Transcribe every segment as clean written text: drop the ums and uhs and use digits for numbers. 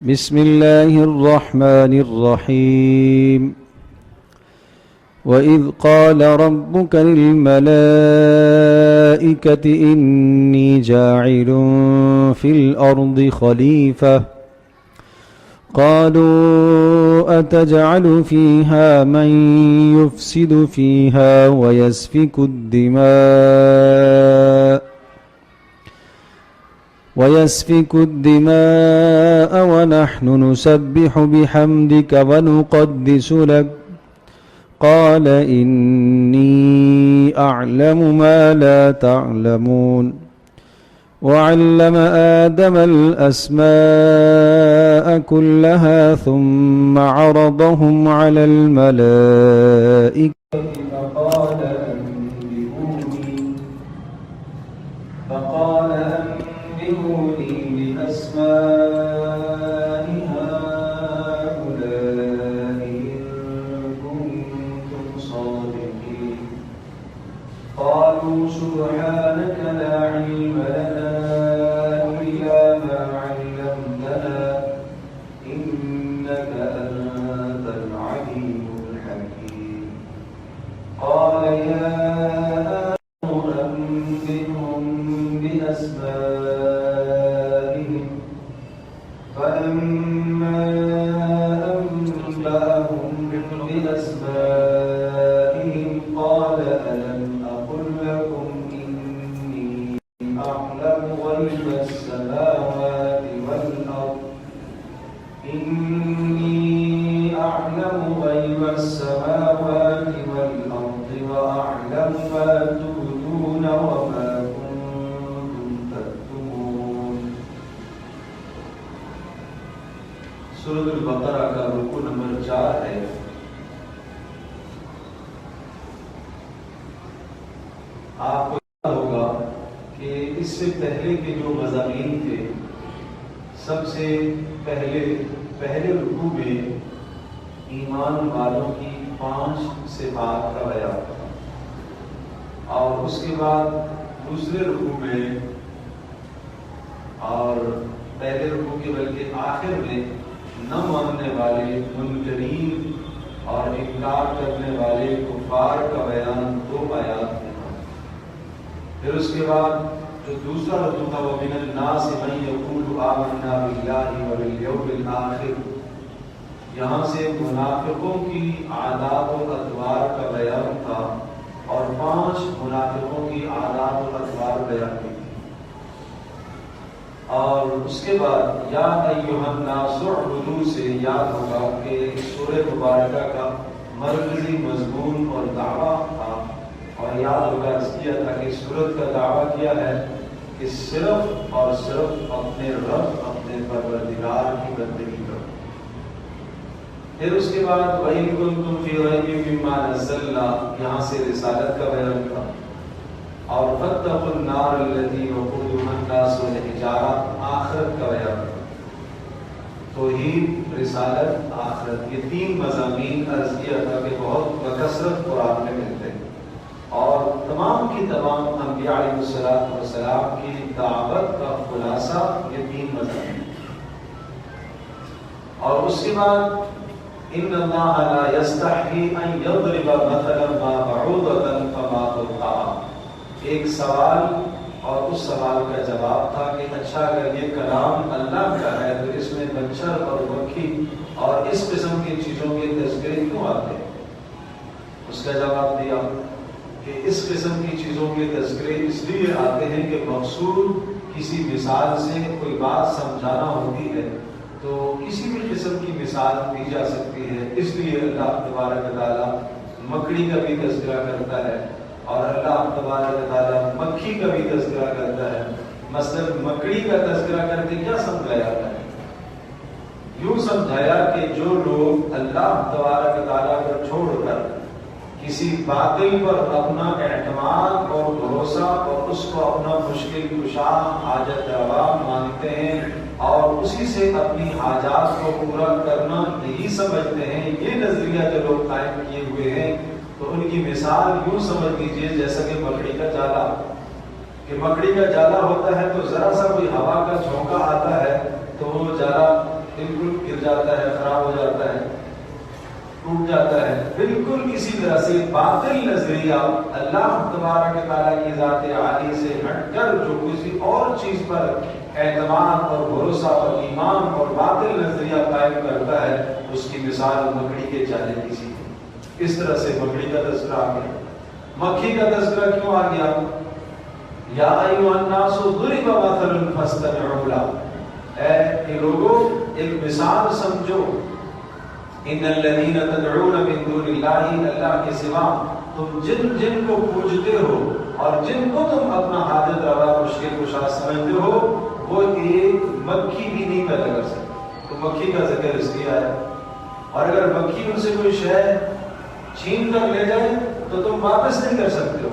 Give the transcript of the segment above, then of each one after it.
بسم الله الرحمن الرحيم وإذ قال ربك للملائكة إني جاعل في الأرض خليفة قالوا أتجعل فيها من يفسد فيها ويسفك الدماء ونحن نسبح بحمدك ونقدس لك قال إني أعلم ما لا تعلمون وعلم آدم الأسماء كلها ثم عرضهم على الملائكة فقال أنبئوني بأسماء هؤلاء إن كنتم صادقين قالوا سبحانك لا علم لنا إلا ما علمتنا إنك أنت العليم الحكيم قال يا أنبئهم بأسمائهم فلما أنبأهم بأسمائهم قال ألم أقل لكم إني أعلم غيب السماوات والأرض وأعلم ما تبدون وما كنتم تكتمون. سورۃ البقرہ کا رکوع نمبر 4 ہے. آپ کو یاد ہوگا کہ اس سے پہلے کے جو مضامین تھے، سب سے پہلے رکوع میں ایمان والوں کی 5 صفات کا بیان تھا، اور اس کے بعد دوسرے رکوع میں اور پہلے رکوع کے بلکہ آخر میں نہ ماننے والے منکرین اور انکار کرنے والے کفار کا بیان 2 آیات میں. پھر اس کے بعد جو دوسرا رکوع تھا وہ من الناس من یقول آمنا باللہ وبالیوم الآخر، یہاں سے منافقوں کی عادات و اطوار کا بیان تھا اور 5 منافقوں کی عادات و اطوار بیان کی تھی. اور اس کے بعد یا ایھا الناس اعبدوا سے یاد ہوگا کہ سورہ مبارکہ کا مرکزی مضمون اور دعویٰ تھا، اور یاد ہوگا اس کیا تھا کہ سورت کا دعویٰ کیا ہے کہ صرف اور صرف اپنے رب اپنے پروردگار کی بندگی کرو. پھر اس کے بعد وَإِن كُنتُمْ فِي رَيْبٍ مِّمَّا نَزَّلْنَا، یہاں سے رسالت کا بیان تھا، اور فَاتَّقُوا النَّارَ الَّتِي وَقُودُهَا النَّاسُ وَالْحِجَارَةُ آخرت کا بیان تھا. توحید، رسالت، آخرت، یہ 3 مضامین عرض کیا تھا کہ بہت بکثرت قرآن میں ملتے ہیں، اور تمام کی تمام انبیاء علیہ السلام کی دعوت کا خلاصہ یہ 3 مضامین. اور اس کے بعد ان اللہ لا یستحی ان یضرب مثلا ما بعوضۃ فما فوقہا، ایک سوال اور اس سوال کا جواب تھا کہ اچھا اگر یہ کلام اللہ کا ہے تو اس میں مچھر اور مکھی اور اس قسم کی چیزوں کے تذکرے کیوں آتے ہیں؟ اس کا جواب دیا کہ اس قسم کی چیزوں کے تذکرے اس لیے آتے ہیں کہ مقصود کسی مثال سے کوئی بات سمجھانا ہوتی ہے تو کسی بھی قسم کی مثال دی جا سکتی ہے. اس لیے اللہ تبارک و تعالیٰ مکڑی کا بھی تذکرہ کرتا ہے اور اللہ تبارک و تعالیٰ مکھی کا بھی تذکرہ کرتا ہے. مثلا مکڑی کا تذکرہ کر کے کیا سمجھایا ہے؟ یوں سمجھایا کہ جو لوگ اللہ تبارک و تعالیٰ کو چھوڑ کر کسی باطل پر اپنا اعتماد اور بھروسہ اور اس کو اپنا مشکل کشا حاجت روا مانتے ہیں اور اسی سے اپنی حاجات کو پورا کرنا یہی سمجھتے ہیں، یہ نظریہ جو لوگ قائم کیے ہوئے ہیں، تو ان کی مثال یوں سمجھ لیجیے جیسا کہ مکڑی کا جالا، کہ مکڑی کا جالا ہوتا ہے تو ذرا سا کوئی ہوا کا جھونکا آتا ہے تو وہ جالا بالکل گر جاتا ہے، خراب ہو جاتا ہے، ٹوٹ جاتا ہے. بالکل اسی طرح سے باطل نظریہ اللہ تبارک و تعالیٰ کی ذات عالی سے ہٹ کر جو کسی اور چیز پر اعتماد اور بھروسہ اور ایمان اور باطل نظریہ قائم کرتا ہے، اس کی مثال مکڑی کے چالے کی سی ہے. اس طرح سے مکڑی کا تذکرہ آ گیا. مکھی کا تذکرہ کیوں آ گیا؟ یا ایھا الناس ضرب مثل فاستمعوا له، اے لوگوں ایک مثال سمجھو. ان الذین تدعون من دون اللہ، اللہ کے سوا تم جن کو پوجتے ہو اور جن کو تم اپنا حاجت روا مشکل کشا سمجھتے ہو، وہ ایک مکھی بھی نہیں پیدا کر سکتے. تو مکھی کا ذکر اس لیے آیا. اور اگر مکھی ان سے کوئی شے چھین کر لے جائے تو تم واپس نہیں کر سکتے ہو،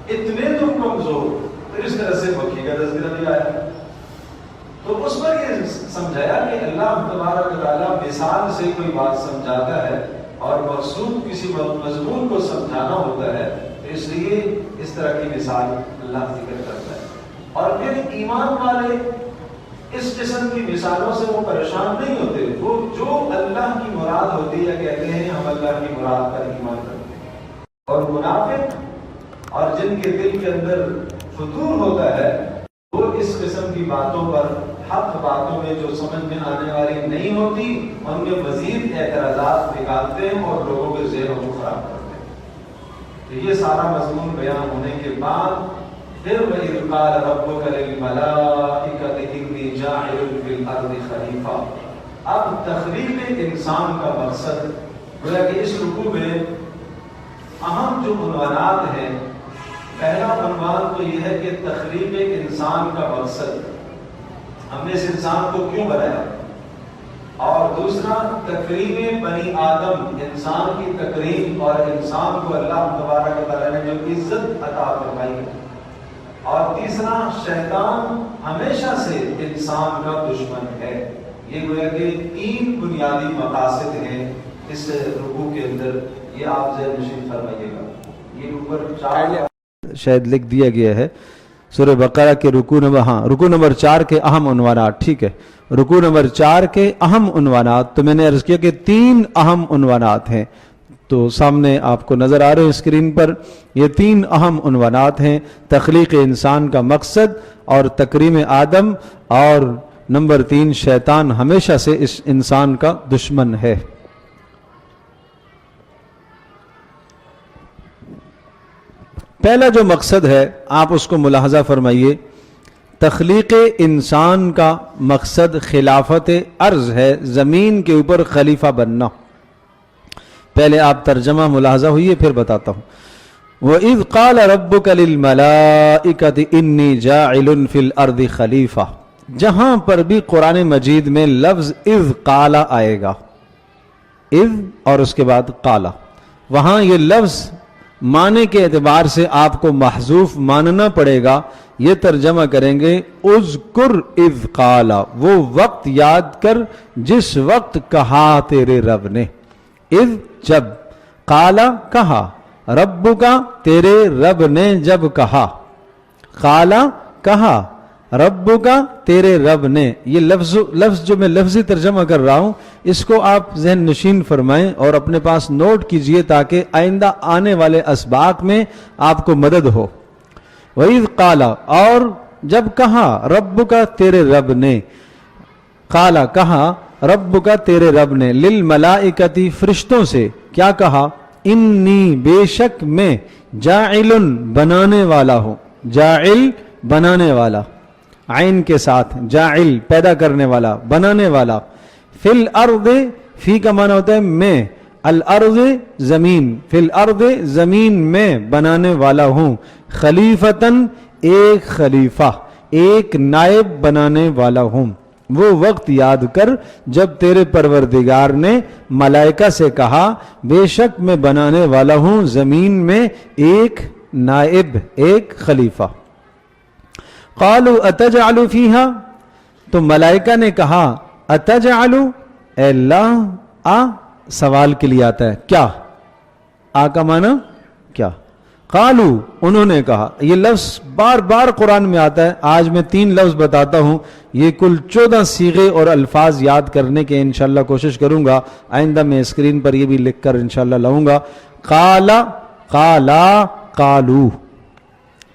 اتنے تم کمزور. تو اس طرح سے مکھی کا تذکرہ بھی آیا. تو اس پر یہ سمجھایا کہ اللہ تبارک و تعالیٰ مثال سے کوئی بات سمجھاتا ہے اور مقصود کسی مضمون کو سمجھانا ہوتا ہے، تو اس لیے اس طرح کی مثال اللہ ذکر کرتا ہے. اور پھر ایمان والے اس قسم کی مثالوں سے وہ پریشان نہیں ہوتے. وہ جو اللہ کی مراد ہوتی ہے کہتے ہیں ہم اللہ کی مراد پر ایمان کرتے ہیں. اور منافق اور جن کے دل کے اندر فتور ہوتا ہے وہ اس قسم کی باتوں پر، حق باتوں میں جو سمجھ میں آنے والی نہیں ہوتی، ان میں مزید اعتراضات نکالتے ہیں اور لوگوں کے ذہنوں کو خراب کرتے ہیں. تو یہ سارا مضمون بیان ہونے کے بعد پھر وَإِذْ قَالَ رَبُّكَ لِلْمَلَائِكَةِ إِنِّي جَاعِلٌ فِي الْأَرْضِ خَلِيفَةً. اب تخلیق انسان کا مقصد گویا کہ اس رکوع میں اہم جو عنوانات ہیں، پہلا عنوان تو یہ ہے کہ تخلیق انسان کا مقصد، ہم نے اس انسان کو کیوں بنایا، اور دوسرا تکریم بنی آدم، انسان کی تکریم اور انسان کو اللہ تبارک و تعالیٰ نے جو عزت عطا فرمائی ہے، اور تیسرا شیطان ہمیشہ سے انسان کا دشمن ہے. یہ گویا کہ تین بنیادی مقاصد ہیں اس رکوع کے اندر. یہ آپ ذہن نشین فرمائیے گا. یہ اوپر شاید لکھ دیا گیا ہے سورہ بقرہ کے رکوع نمبر 4 کے اہم عنوانات. ٹھیک ہے، رکوع نمبر 4 کے اہم عنوانات. تو میں نے عرض کیا کہ 3 اہم عنوانات ہیں، تو سامنے آپ کو نظر آ رہے ہیں اسکرین پر. یہ 3 اہم عنوانات ہیں: تخلیق انسان کا مقصد اور تکریم آدم، اور نمبر 3 شیطان ہمیشہ سے اس انسان کا دشمن ہے. پہلا جو مقصد ہے آپ اس کو ملاحظہ فرمائیے. تخلیق انسان کا مقصد خلافت ارض ہے، زمین کے اوپر خلیفہ بننا. پہلے آپ ترجمہ ملاحظہ ہوئیے پھر بتاتا ہوں. وَإِذْ قَالَ رَبُّكَ لِلْمَلَائِكَةِ إِنِّي جَاعِلٌ فِي الْأَرْضِ خَلِيفَةً، جہاں پر بھی قرآن مجید میں لفظ اذ قال آئے گا، اذ اور اس کے بعد قال، وہاں یہ لفظ معنی کے اعتبار سے آپ کو محذوف ماننا پڑے گا. یہ ترجمہ کریں گے اذکر اذ قال، وہ وقت یاد کر جس وقت کہا تیرے رب نے. اذ جب، قال کہا، رب کا تیرے رب نے جب کہا، قال کہا، رب کا تیرے رب نے. یہ لفظ جو میں لفظی ترجمہ کر رہا ہوں اس کو آپ ذہن نشین فرمائیں اور اپنے پاس نوٹ کیجئے تاکہ آئندہ آنے والے اسباق میں آپ کو مدد ہو. وَإِذْ قَالَ، اور جب کہا، رب کا تیرے رب نے، قال کہا، رب کا تیرے رب نے، للملائکتی فرشتوں سے کیا کہا، انی بے شک میں، جاعل بنانے والا ہوں. جاعل بنانے والا، عین کے ساتھ، جاعل پیدا کرنے والا، بنانے والا. فی الارض، فی کا معنی ہوتا ہے میں، الارض زمین، فی الارض زمین میں بنانے والا ہوں. خلیفتاً ایک خلیفہ، ایک نائب بنانے والا ہوں. وہ وقت یاد کر جب تیرے پروردگار نے ملائکہ سے کہا بے شک میں بنانے والا ہوں زمین میں ایک نائب، ایک خلیفہ. قالوا اتجعل فیہا، تو ملائکہ نے کہا اتجعل، اے اللہ، سوال کے لیے آتا ہے کیا، کا معنی کیا، قالو انہوں نے کہا. یہ لفظ بار بار قرآن میں آتا ہے. آج میں 3 لفظ بتاتا ہوں. یہ کل 14 صیغے اور الفاظ یاد کرنے کے انشاءاللہ کوشش کروں گا. آئندہ میں اسکرین پر یہ بھی لکھ کر انشاءاللہ لاؤں گا. قالا قالا قالو.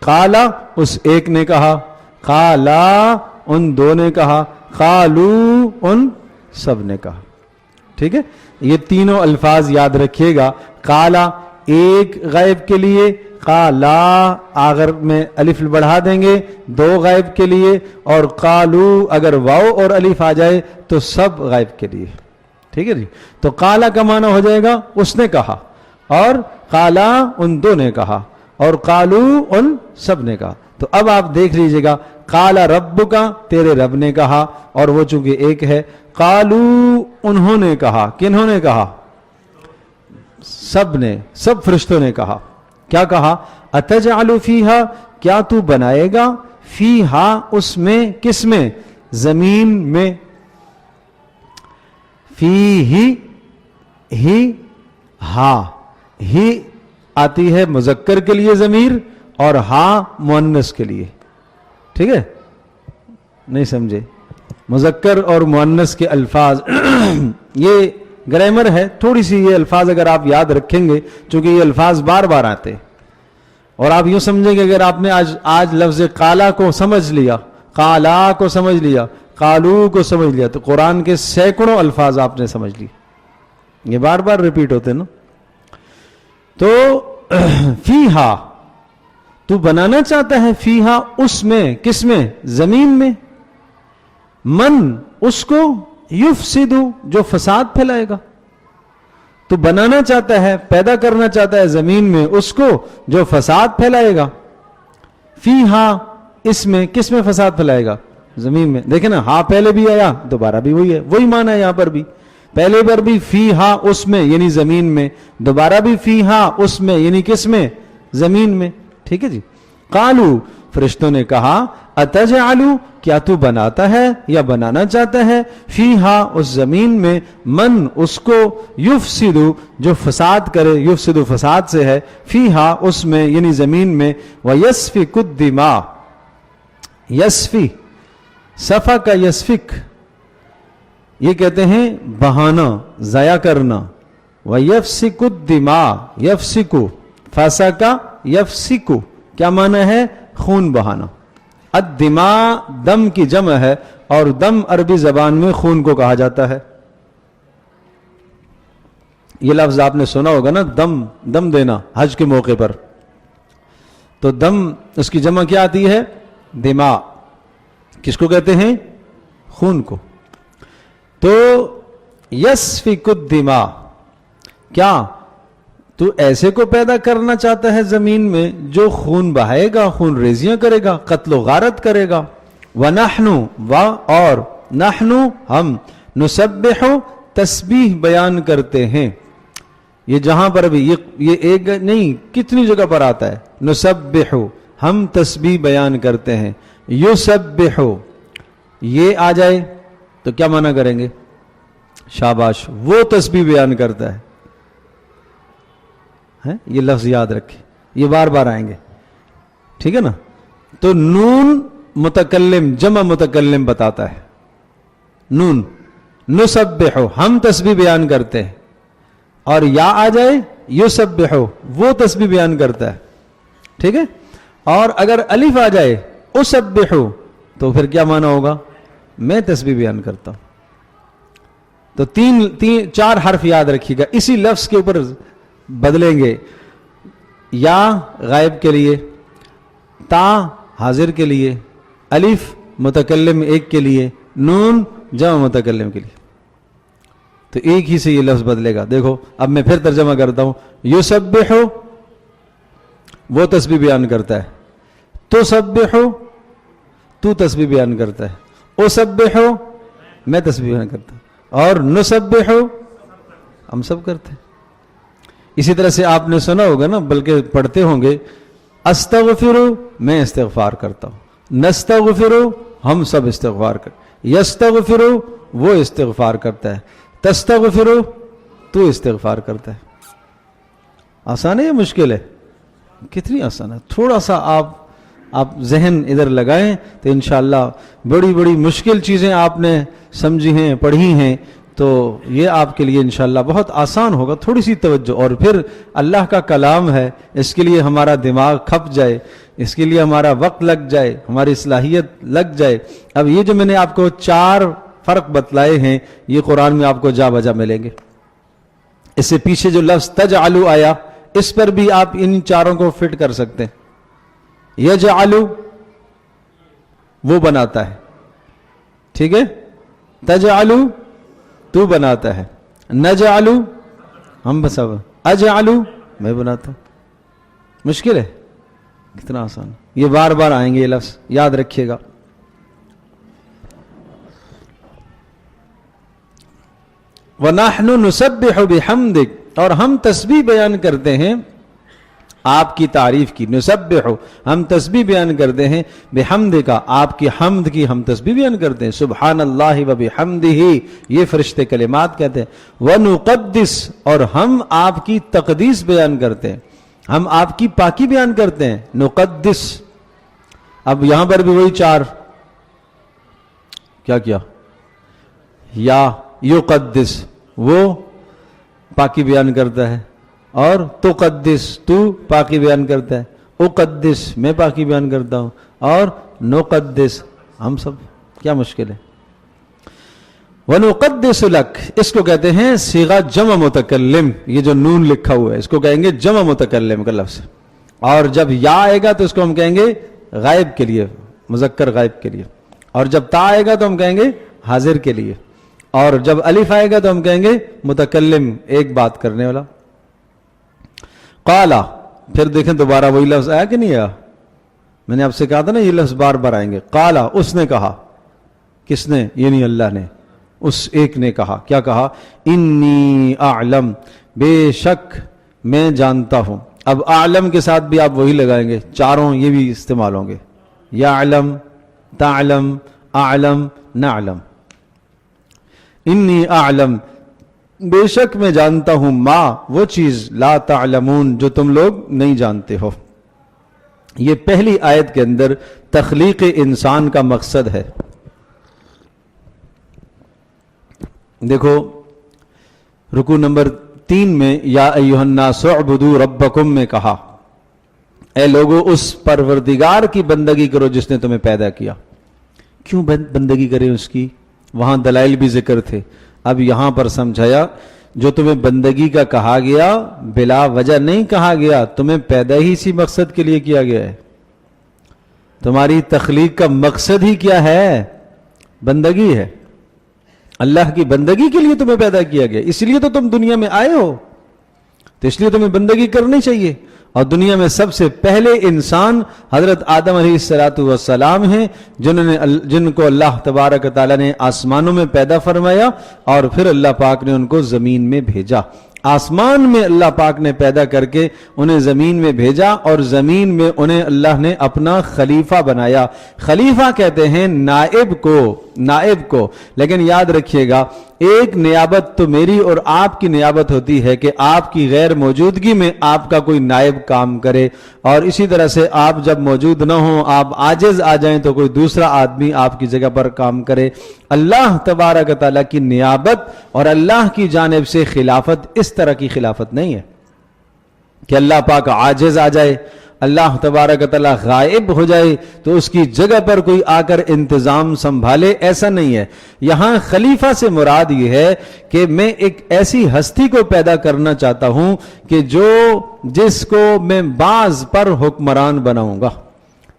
قالا اس ایک نے کہا, قالا ان 2 نے کہا, قالو ان سب نے کہا. ٹھیک ہے, یہ تینوں الفاظ یاد رکھیے گا. قالا ایک غائب کے لیے, قالا آخر میں الف بڑھا دیں گے 2 غائب کے لیے, اور قالو اگر واو اور الف آ جائے تو سب غائب کے لیے. ٹھیک ہے جی. تو قالا کا معنی ہو جائے گا اس نے کہا, اور قالا ان 2 نے کہا, اور قالو ان سب نے کہا. تو اب آپ دیکھ لیجئے گا, قالا ربک تیرے رب نے کہا, اور وہ چونکہ ایک ہے. قالو انہوں نے کہا, کنہوں نے کہا؟ سب نے, سب فرشتوں نے کہا. کیا کہا؟ اتجعل فیہا کیا تو بنائے گا, فیہا اس میں, کس میں؟ زمین میں. فیہی ہی ہا, ہی آتی ہے مذکر کے لیے ضمیر, اور ہا مؤنث کے لیے. ٹھیک ہے, نہیں سمجھے؟ مذکر اور مؤنث کے الفاظ یہ گرامر ہے تھوڑی سی. یہ الفاظ اگر آپ یاد رکھیں گے, چونکہ یہ الفاظ بار بار آتے, اور آپ یوں سمجھیں گے اگر آپ نے آج لفظ قالا کو سمجھ لیا, قالا کو سمجھ لیا, قالو کو سمجھ لیا, تو قرآن کے سینکڑوں الفاظ آپ نے سمجھ لی. یہ بار بار ریپیٹ ہوتے نا. تو فیہا تو بنانا چاہتا ہے, فیہا اس میں, کس میں؟ زمین میں. من اس کو, یفسدو جو فساد پھیلائے گا. تو بنانا چاہتا ہے, پیدا کرنا چاہتا ہے زمین میں اس کو جو فساد پھیلائے گا. فیہا اس میں, کس میں فساد پھیلائے گا؟ زمین میں. دیکھیں نا, ہاں پہلے بھی آیا, دوبارہ بھی وہی ہے, وہی معنی ہے یہاں پر بھی. پہلے بار بھی فیہا اس میں یعنی زمین میں, دوبارہ بھی فیہا اس میں یعنی کس میں؟ زمین میں. ٹھیک ہے جی. قالو فرشتوں نے کہا, اتجعلو کیا تو بناتا ہے یا بنانا چاہتا ہے, فیہا اس زمین میں, من اس کو, یفسدو جو فساد کرے, یفسدو فساد سے ہے, فیہا اس میں یعنی زمین میں, ویسفک الدماء یسفی, صفا کا یسفک, یہ کہتے ہیں بہانا, ضائع کرنا. ویفسک الدماء, یفسکو, فسکا یفسکو, کیا معنی ہے؟ خون بہانا. الدماء دم کی جمع ہے, اور دم عربی زبان میں خون کو کہا جاتا ہے. یہ لفظ آپ نے سنا ہوگا نا, دم, دم دینا حج کے موقع پر. تو دم اس کی جمع کیا آتی ہے؟ دماء. کس کو کہتے ہیں؟ خون کو. تو یسفک الدماء, کیا تو ایسے کو پیدا کرنا چاہتا ہے زمین میں جو خون بہائے گا, خون ریزیاں کرے گا, قتل و غارت کرے گا. وَنَحْنُ اور نحنو ہم, نسبح تسبیح بیان کرتے ہیں. یہ جہاں پر بھی یہ ایک نہیں کتنی جگہ پر آتا ہے, نسبح ہم تسبیح بیان کرتے ہیں. یسبح یہ آ جائے تو کیا معنی کریں گے؟ شاباش, وہ تسبیح بیان کرتا ہے. یہ لفظ یاد رکھیں, یہ بار بار آئیں گے. ٹھیک ہے نا. تو نون متکلم, جمع متکلم بتاتا ہے. نون, نسبح ہم تسبیح بیان کرتے ہیں, اور یا آ جائے یسبح وہ تسبیح بیان کرتا ہے. ٹھیک ہے. اور اگر الف آ جائے اسبح تو پھر کیا معنی ہوگا؟ میں تسبیح بیان کرتا ہوں. تو 4 حرف یاد رکھیے گا, اسی لفظ کے اوپر بدلیں گے. یا غائب کے لیے, تا حاضر کے لیے, الف متکلم ایک کے لیے, نون جمع متکلم کے لیے. تو ایک ہی سے یہ لفظ بدلے گا. دیکھو اب میں پھر ترجمہ کرتا ہوں. یسبح وہ تسبیح بیان کرتا ہے, تسبح تو تسبیح بیان کرتا ہے, اسبح میں تسبیح بیان کرتا ہوں, اور نسبح ہم سب کرتے ہیں. اسی طرح سے آپ نے سنا ہوگا نا, بلکہ پڑھتے ہوں گے, استغفر میں استغفار کرتا ہوں, نستغفر ہم سب استغفار کرتے, یستغفر وہ استغفار کرتا ہے, تستغفر تو استغفار کرتا ہے. آسان ہے یا مشکل ہے؟ کتنی آسان ہے. تھوڑا سا آپ ذہن ادھر لگائیں تو انشاءاللہ بڑی بڑی مشکل چیزیں آپ نے سمجھی ہیں, پڑھی ہیں, تو یہ آپ کے لیے انشاءاللہ بہت آسان ہوگا. تھوڑی سی توجہ, اور پھر اللہ کا کلام ہے, اس کے لیے ہمارا دماغ کھپ جائے, اس کے لیے ہمارا وقت لگ جائے, ہماری صلاحیت لگ جائے. اب یہ جو میں نے آپ کو 4 فرق بتلائے ہیں, یہ قرآن میں آپ کو جا بجا ملیں گے. اس سے پیچھے جو لفظ تجعلو آیا, اس پر بھی آپ ان چاروں کو فٹ کر سکتے ہیں. یجعلو وہ بناتا ہے, ٹھیک ہے, تجعلو تو بناتا ہے, نجعلو ہم بس, اجعلو میں بناتا ہوں. مشکل ہے؟ کتنا آسان. یہ بار بار آئیں گے یہ لفظ, یاد رکھیے گا. وَنَحْنُ نُسَبِّحُ بِحَمْدِكَ, اور ہم تسبیح بیان کرتے ہیں آپ کی تعریف کی. نسبح, ہم تسبیح بیان کرتے ہیں, بحمدک, آپ کی حمد کی ہم تسبیح بیان کرتے ہیں. سبحان اللہ و بحمدہ, یہ فرشتے کلمات کہتے ہیں. ونقدس, اور ہم آپ کی تقدیس بیان کرتے ہیں, ہم آپ کی پاکی بیان کرتے ہیں. نقدس, اب یہاں پر بھی وہی 4 کیا یا یقدس, وہ پاکی بیان کرتا ہے, اور تقدس, تو پاکی بیان کرتا ہے. اقدس, میں پاکی بیان کرتا ہوں, اور نقدس, ہم سب. کیا مشکل ہے؟ وَنُقَدِّسُ لَكَ, اس کو کہتے ہیں صیغہ جمع متکلم. یہ جو نون لکھا ہوا ہے اس کو کہیں گے جمع متکلم کا لفظ. اور جب یا آئے گا تو اس کو ہم کہیں گے غائب کے لیے, مذکر غائب کے لیے. اور جب تا آئے گا تو ہم کہیں گے حاضر کے لیے. اور جب الف آئے گا تو ہم کہیں گے متکلم, ایک بات کرنے والا. قالا, پھر دیکھیں دوبارہ وہی لفظ آیا کہ نہیں آیا؟ میں نے آپ سے کہا تھا نا یہ لفظ بار بار آئیں گے. قالا, اس نے کہا. کس نے؟ یعنی اللہ نے. اس ایک نے کہا. کیا کہا؟ انی اعلم, بے شک میں جانتا ہوں. اب اعلم کے ساتھ بھی آپ وہی لگائیں گے, چاروں یہ بھی استعمال ہوں گے. یعلم, تعلم, اعلم, نعلم. انی اعلم, بے شک میں جانتا ہوں, ما, وہ چیز, لا تعلمون, جو تم لوگ نہیں جانتے ہو. یہ پہلی آیت کے اندر تخلیق انسان کا مقصد ہے. دیکھو رکوع نمبر 3 میں یا ایھا الناس اعبدوا ربکم میں کہا, اے لوگو اس پروردگار کی بندگی کرو جس نے تمہیں پیدا کیا. کیوں بندگی کریں اس کی؟ وہاں دلائل بھی ذکر تھے. اب یہاں پر سمجھایا جو تمہیں بندگی کا کہا گیا بلا وجہ نہیں کہا گیا, تمہیں پیدا ہی اسی مقصد کے لیے کیا گیا ہے. تمہاری تخلیق کا مقصد ہی کیا ہے؟ بندگی ہے. اللہ کی بندگی کے لیے تمہیں پیدا کیا گیا, اس لیے تو تم دنیا میں آئے ہو, تو اس لیے تمہیں بندگی کرنی چاہیے. اور دنیا میں سب سے پہلے انسان حضرت آدم علیہ السلام ہیں, جن کو اللہ تبارک تعالیٰ نے آسمانوں میں پیدا فرمایا, اور پھر اللہ پاک نے ان کو زمین میں بھیجا. آسمان میں اللہ پاک نے پیدا کر کے انہیں زمین میں بھیجا, اور زمین میں انہیں اللہ نے اپنا خلیفہ بنایا. خلیفہ کہتے ہیں نائب کو. لیکن یاد رکھیے گا, ایک نیابت تو میری اور آپ کی نیابت ہوتی ہے کہ آپ کی غیر موجودگی میں آپ کا کوئی نائب کام کرے, اور اسی طرح سے آپ جب موجود نہ ہوں, آپ عاجز آ جائیں تو کوئی دوسرا آدمی آپ کی جگہ پر کام کرے. اللہ تبارک تعالیٰ کی نیابت اور اللہ کی جانب سے خلافت اس طرح کی خلافت نہیں ہے کہ اللہ پاک عاجز آ جائے, اللہ تبارک تعالیٰ غائب ہو جائے تو اس کی جگہ پر کوئی آ کر انتظام سنبھالے. ایسا نہیں ہے. یہاں خلیفہ سے مراد یہ ہے کہ میں ایک ایسی ہستی کو پیدا کرنا چاہتا ہوں کہ جس کو میں بعض پر حکمران بناؤں گا,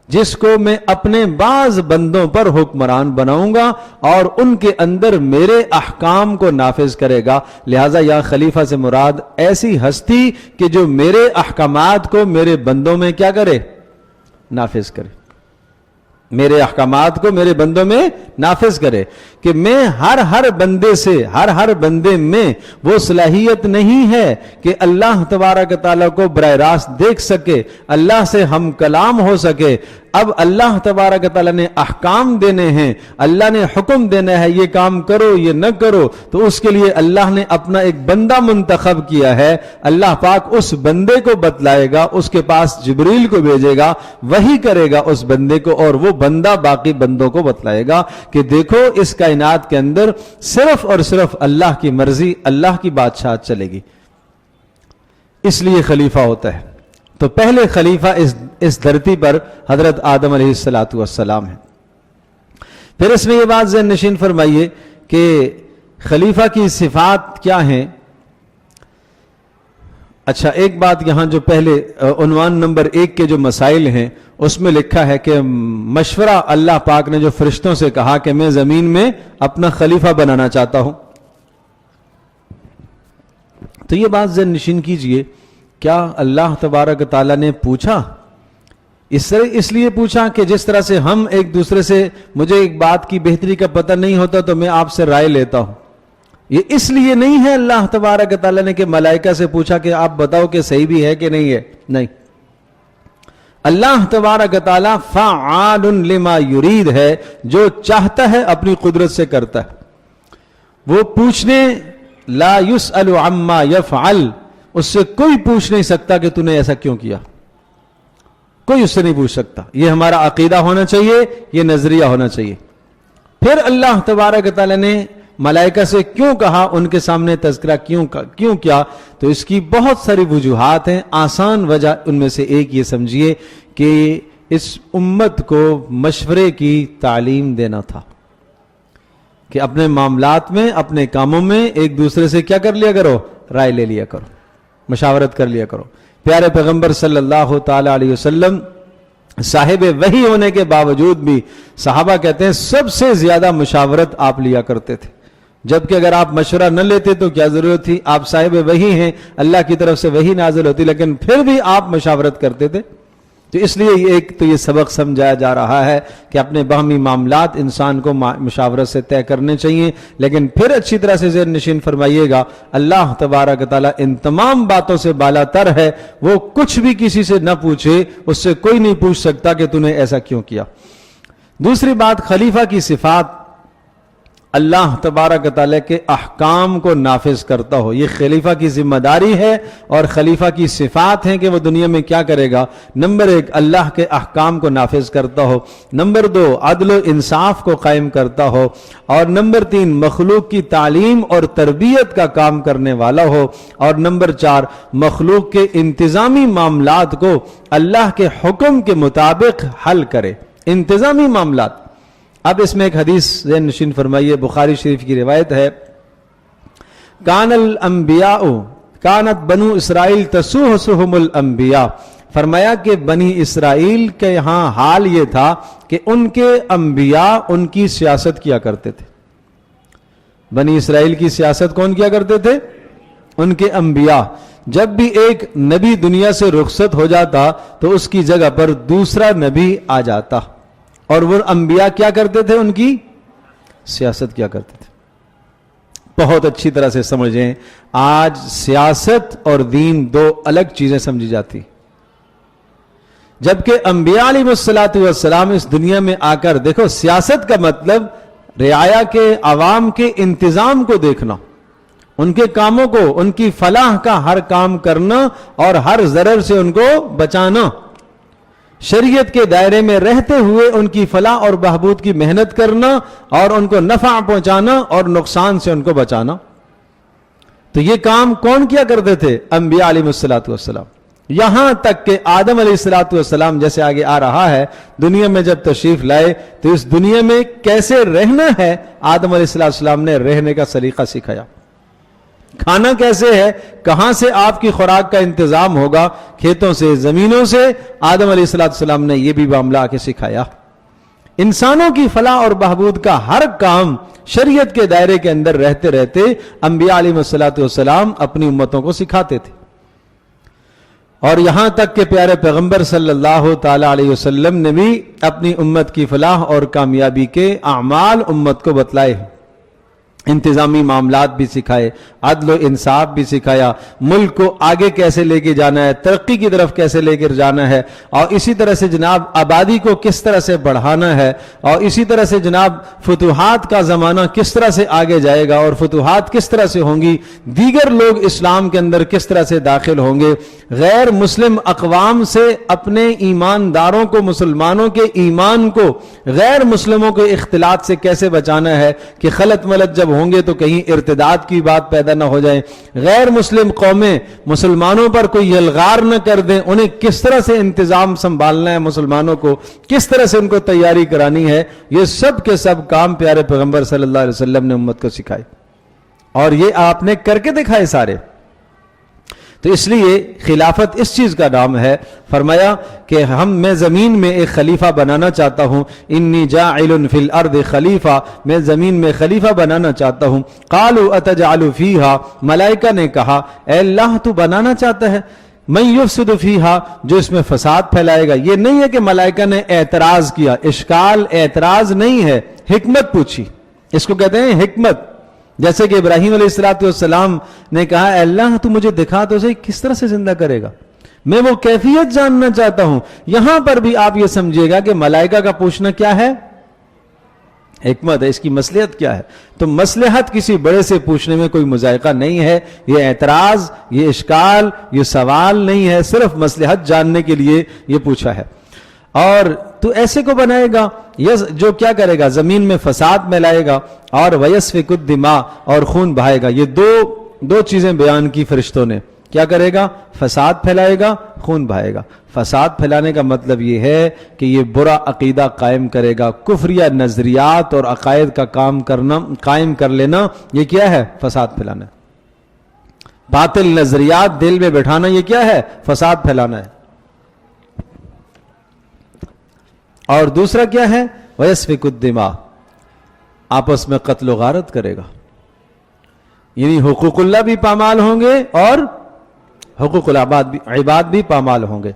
جس کو میں اپنے بعض بندوں پر حکمران بناؤں گا اور ان کے اندر میرے احکام کو نافذ کرے گا. لہٰذا یہاں خلیفہ سے مراد ایسی ہستی کہ جو میرے احکامات کو میرے بندوں میں کیا کرے؟ نافذ کرے. میرے احکامات کو میرے بندوں میں نافذ کرے کہ میں ہر بندے سے ہر بندے میں وہ صلاحیت نہیں ہے کہ اللہ تبارک تعالیٰ کو براہ راست دیکھ سکے, اللہ سے ہم کلام ہو سکے. اب اللہ تبارک تعالیٰ نے احکام دینے ہیں, اللہ نے حکم دینا ہے یہ کام کرو یہ نہ کرو, تو اس کے لیے اللہ نے اپنا ایک بندہ منتخب کیا ہے. اللہ پاک اس بندے کو بتلائے گا, اس کے پاس جبریل کو بھیجے گا, وحی کرے گا اس بندے کو, اور وہ بندہ باقی بندوں کو بتلائے گا کہ دیکھو اس کائنات کے اندر صرف اور صرف اللہ کی مرضی, اللہ کی بادشاہت چلے گی. اس لیے خلیفہ ہوتا ہے. تو پہلے خلیفہ اس دھرتی پر حضرت آدم علیہ السلام ہیں. پھر اس میں یہ بات ذہن نشین فرمائیے کہ خلیفہ کی صفات کیا ہیں. اچھا, ایک بات یہاں جو پہلے عنوان نمبر 1 کے جو مسائل ہیں اس میں لکھا ہے کہ مشورہ اللہ پاک نے جو فرشتوں سے کہا کہ میں زمین میں اپنا خلیفہ بنانا چاہتا ہوں. تو یہ بات ذہن نشین کیجئے, کیا اللہ تبارک تعالیٰ نے پوچھا؟ اس لیے پوچھا کہ جس طرح سے ہم ایک دوسرے سے, مجھے ایک بات کی بہتری کا پتہ نہیں ہوتا تو میں آپ سے رائے لیتا ہوں, یہ اس لیے نہیں ہے اللہ تبارک تعالیٰ نے کہ ملائکہ سے پوچھا کہ آپ بتاؤ کہ صحیح بھی ہے کہ نہیں ہے. نہیں, اللہ تبارک تعالیٰ فعال لما یرید ہے, جو چاہتا ہے اپنی قدرت سے کرتا ہے. وہ پوچھنے لا یسأل عما یفعل, اس سے کوئی پوچھ نہیں سکتا کہ تو نے ایسا کیوں کیا, کوئی اس سے نہیں پوچھ سکتا. یہ ہمارا عقیدہ ہونا چاہیے, یہ نظریہ ہونا چاہیے. پھر اللہ تبارک تعالیٰ نے ملائکہ سے کیوں کہا, ان کے سامنے تذکرہ کیوں کیا, تو اس کی بہت ساری وجوہات ہیں. آسان وجہ ان میں سے ایک یہ سمجھیے کہ اس امت کو مشورے کی تعلیم دینا تھا کہ اپنے معاملات میں, اپنے کاموں میں ایک دوسرے سے کیا کر لیا کرو, رائے لے لیا کرو, مشاورت کر لیا کرو. پیارے پیغمبر صلی اللہ تعالی علیہ وسلم صاحب وحی ہونے کے باوجود بھی صحابہ کہتے ہیں سب سے زیادہ مشاورت آپ لیا کرتے تھے, جبکہ اگر آپ مشورہ نہ لیتے تو کیا ضرورت تھی, آپ صاحب وحی ہیں, اللہ کی طرف سے وحی نازل ہوتی, لیکن پھر بھی آپ مشاورت کرتے تھے. تو اس لیے ایک تو یہ سبق سمجھایا جا رہا ہے کہ اپنے باہمی معاملات انسان کو مشاورت سے طے کرنے چاہیے. لیکن پھر اچھی طرح سے ذہن نشین فرمائیے گا, اللہ تبارک تعالیٰ ان تمام باتوں سے بالا تر ہے. وہ کچھ بھی کسی سے نہ پوچھے, اس سے کوئی نہیں پوچھ سکتا کہ تو نے ایسا کیوں کیا. دوسری بات, خلیفہ کی صفات, اللہ تبارک تعالیٰ کے احکام کو نافذ کرتا ہو, یہ خلیفہ کی ذمہ داری ہے. اور خلیفہ کی صفات ہیں کہ وہ دنیا میں کیا کرے گا. نمبر 1, اللہ کے احکام کو نافذ کرتا ہو. نمبر 2, عدل و انصاف کو قائم کرتا ہو. اور نمبر 3, مخلوق کی تعلیم اور تربیت کا کام کرنے والا ہو. اور نمبر 4, مخلوق کے انتظامی معاملات کو اللہ کے حکم کے مطابق حل کرے, انتظامی معاملات. اب اس میں ایک حدیث ذہن نشین فرمائیے, بخاری شریف کی روایت ہے, کانت بنو اسرائیل تسوسہم الانبیاء, فرمایا کہ بنی اسرائیل کے یہاں حال یہ تھا کہ ان کے انبیاء ان کی سیاست کیا کرتے تھے. بنی اسرائیل کی سیاست کون کیا کرتے تھے؟ ان کے انبیاء. جب بھی ایک نبی دنیا سے رخصت ہو جاتا تو اس کی جگہ پر دوسرا نبی آ جاتا, اور وہ انبیاء کیا کرتے تھے, ان کی سیاست کیا کرتے تھے. بہت اچھی طرح سے سمجھیں, آج سیاست اور دین دو الگ چیزیں سمجھی جاتی, جبکہ انبیاء علیہ السلام اس دنیا میں آ کر, دیکھو سیاست کا مطلب رعایا کے, عوام کے انتظام کو دیکھنا, ان کے کاموں کو, ان کی فلاح کا ہر کام کرنا اور ہر ضرر سے ان کو بچانا, شریعت کے دائرے میں رہتے ہوئے ان کی فلاح اور بہبود کی محنت کرنا اور ان کو نفع پہنچانا اور نقصان سے ان کو بچانا. تو یہ کام کون کیا کرتے تھے؟ انبیاء علیہ السلام. یہاں تک کہ آدم علیہ السلام, جیسے آگے آ رہا ہے, دنیا میں جب تشریف لائے تو اس دنیا میں کیسے رہنا ہے آدم علیہ السلام نے رہنے کا سلیقہ سکھایا. کھانا کیسے ہے, کہاں سے آپ کی خوراک کا انتظام ہوگا, کھیتوں سے, زمینوں سے, آدم علیہ السلام نے یہ بھی معاملہ آ کے سکھایا. انسانوں کی فلاح اور بہبود کا ہر کام شریعت کے دائرے کے اندر رہتے رہتے انبیاء علیہ السلام اپنی امتوں کو سکھاتے تھے. اور یہاں تک کہ پیارے پیغمبر صلی اللہ تعالی علیہ وسلم نے بھی اپنی امت کی فلاح اور کامیابی کے اعمال امت کو بتلائے، انتظامی معاملات بھی سکھائے، عدل و انصاف بھی سکھایا، ملک کو آگے کیسے لے کے جانا ہے، ترقی کی طرف کیسے لے کر جانا ہے، اور اسی طرح سے جناب آبادی کو کس طرح سے بڑھانا ہے، اور اسی طرح سے جناب فتوحات کا زمانہ کس طرح سے آگے جائے گا اور فتوحات کس طرح سے ہوں گی، دیگر لوگ اسلام کے اندر کس طرح سے داخل ہوں گے، غیر مسلم اقوام سے اپنے ایمانداروں کو، مسلمانوں کے ایمان کو غیر مسلموں کے اختلاط سے کیسے بچانا ہے کہ خلط ملط جب ہوں گے تو کہیں ارتداد کی بات پیدا نہ ہو جائے، غیر مسلم قومیں مسلمانوں پر کوئی یلغار نہ کر دیں، انہیں کس طرح سے انتظام سنبھالنا ہے، مسلمانوں کو کس طرح سے ان کو تیاری کرانی ہے، یہ سب کے سب کام پیارے پیغمبر صلی اللہ علیہ وسلم نے امت کو سکھائے، اور یہ آپ نے کر کے دکھائے سارے۔ تو اس لیے خلافت اس چیز کا نام ہے۔ فرمایا کہ میں زمین میں ایک خلیفہ بنانا چاہتا ہوں، انی جاعل فی الارض خلیفہ، میں زمین میں خلیفہ بنانا چاہتا ہوں۔ قالوا اتجعل فیہا، ملائکہ نے کہا اے اللہ تو بنانا چاہتا ہے من یفسد فیہا، جو اس میں فساد پھیلائے گا۔ یہ نہیں ہے کہ ملائکہ نے اعتراض کیا، اشکال اعتراض نہیں ہے، حکمت پوچھی، اس کو کہتے ہیں حکمت۔ جیسے کہ ابراہیم علیہ السلام نے کہا اے اللہ تو مجھے دکھا تو صحیح کس طرح سے زندہ کرے گا، میں وہ کیفیت جاننا چاہتا ہوں۔ یہاں پر بھی آپ یہ سمجھیے گا کہ ملائکہ کا پوچھنا کیا ہے، حکمت ہے، اس کی مصلحت کیا ہے۔ تو مصلحت کسی بڑے سے پوچھنے میں کوئی مذائقہ نہیں ہے، یہ اعتراض، یہ اشکال، یہ سوال نہیں ہے، صرف مصلحت جاننے کے لیے یہ پوچھا ہے۔ اور تو ایسے کو بنائے گا جو کیا کرے گا، زمین میں فساد پھیلائے گا، اور ویسفک الدماء، اور خون بہائے گا۔ یہ دو چیزیں بیان کی فرشتوں نے، کیا کرے گا، فساد پھیلائے گا، خون بہائے گا۔ فساد پھیلانے کا مطلب یہ ہے کہ یہ برا عقیدہ قائم کرے گا، کفریہ نظریات اور عقائد کا قائم کر لینا، یہ کیا ہے، فساد پھیلانا ہے۔ باطل نظریات دل میں بٹھانا، یہ کیا ہے، فساد پھیلانا ہے۔ اور دوسرا کیا ہے، وَيَسْفِكُ الدِّمَاء، آپس میں قتل و غارت کرے گا، یعنی حقوق اللہ بھی پامال ہوں گے اور حقوق العباد بھی پامال ہوں گے۔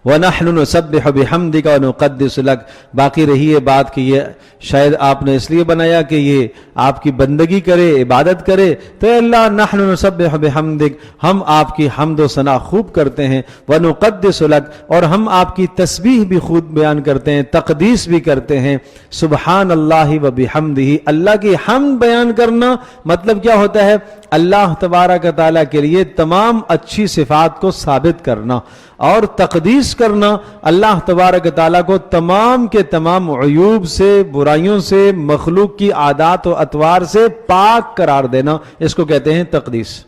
وَنَحْنُ نُسَبِّحُ بِحَمْدِكَ وَنُقَدِّسُ لَكَ، باقی رہی یہ بات کہ یہ شاید آپ نے اس لیے بنایا کہ یہ آپ کی بندگی کرے، عبادت کرے، تو اے اللہ نحن نسبح بحمدک، ہم آپ کی حمد و ثنا خوب کرتے ہیں، وَنُقَدِّسُ لَكَ، اور ہم آپ کی تسبیح بھی خود بیان کرتے ہیں، تقدیس بھی کرتے ہیں۔ سبحان اللہ و بحمدہ، اللہ کی حمد بیان کرنا مطلب کیا ہوتا ہے، اللہ تبارک تعالیٰ کے لیے تمام اچھی صفات کو ثابت کرنا، اور تقدیس کرنا اللہ تبارک تعالیٰ کو تمام کے تمام عیوب سے، برائیوں سے، مخلوق کی عادات و اطوار سے پاک قرار دینا، اس کو کہتے ہیں تقدیس۔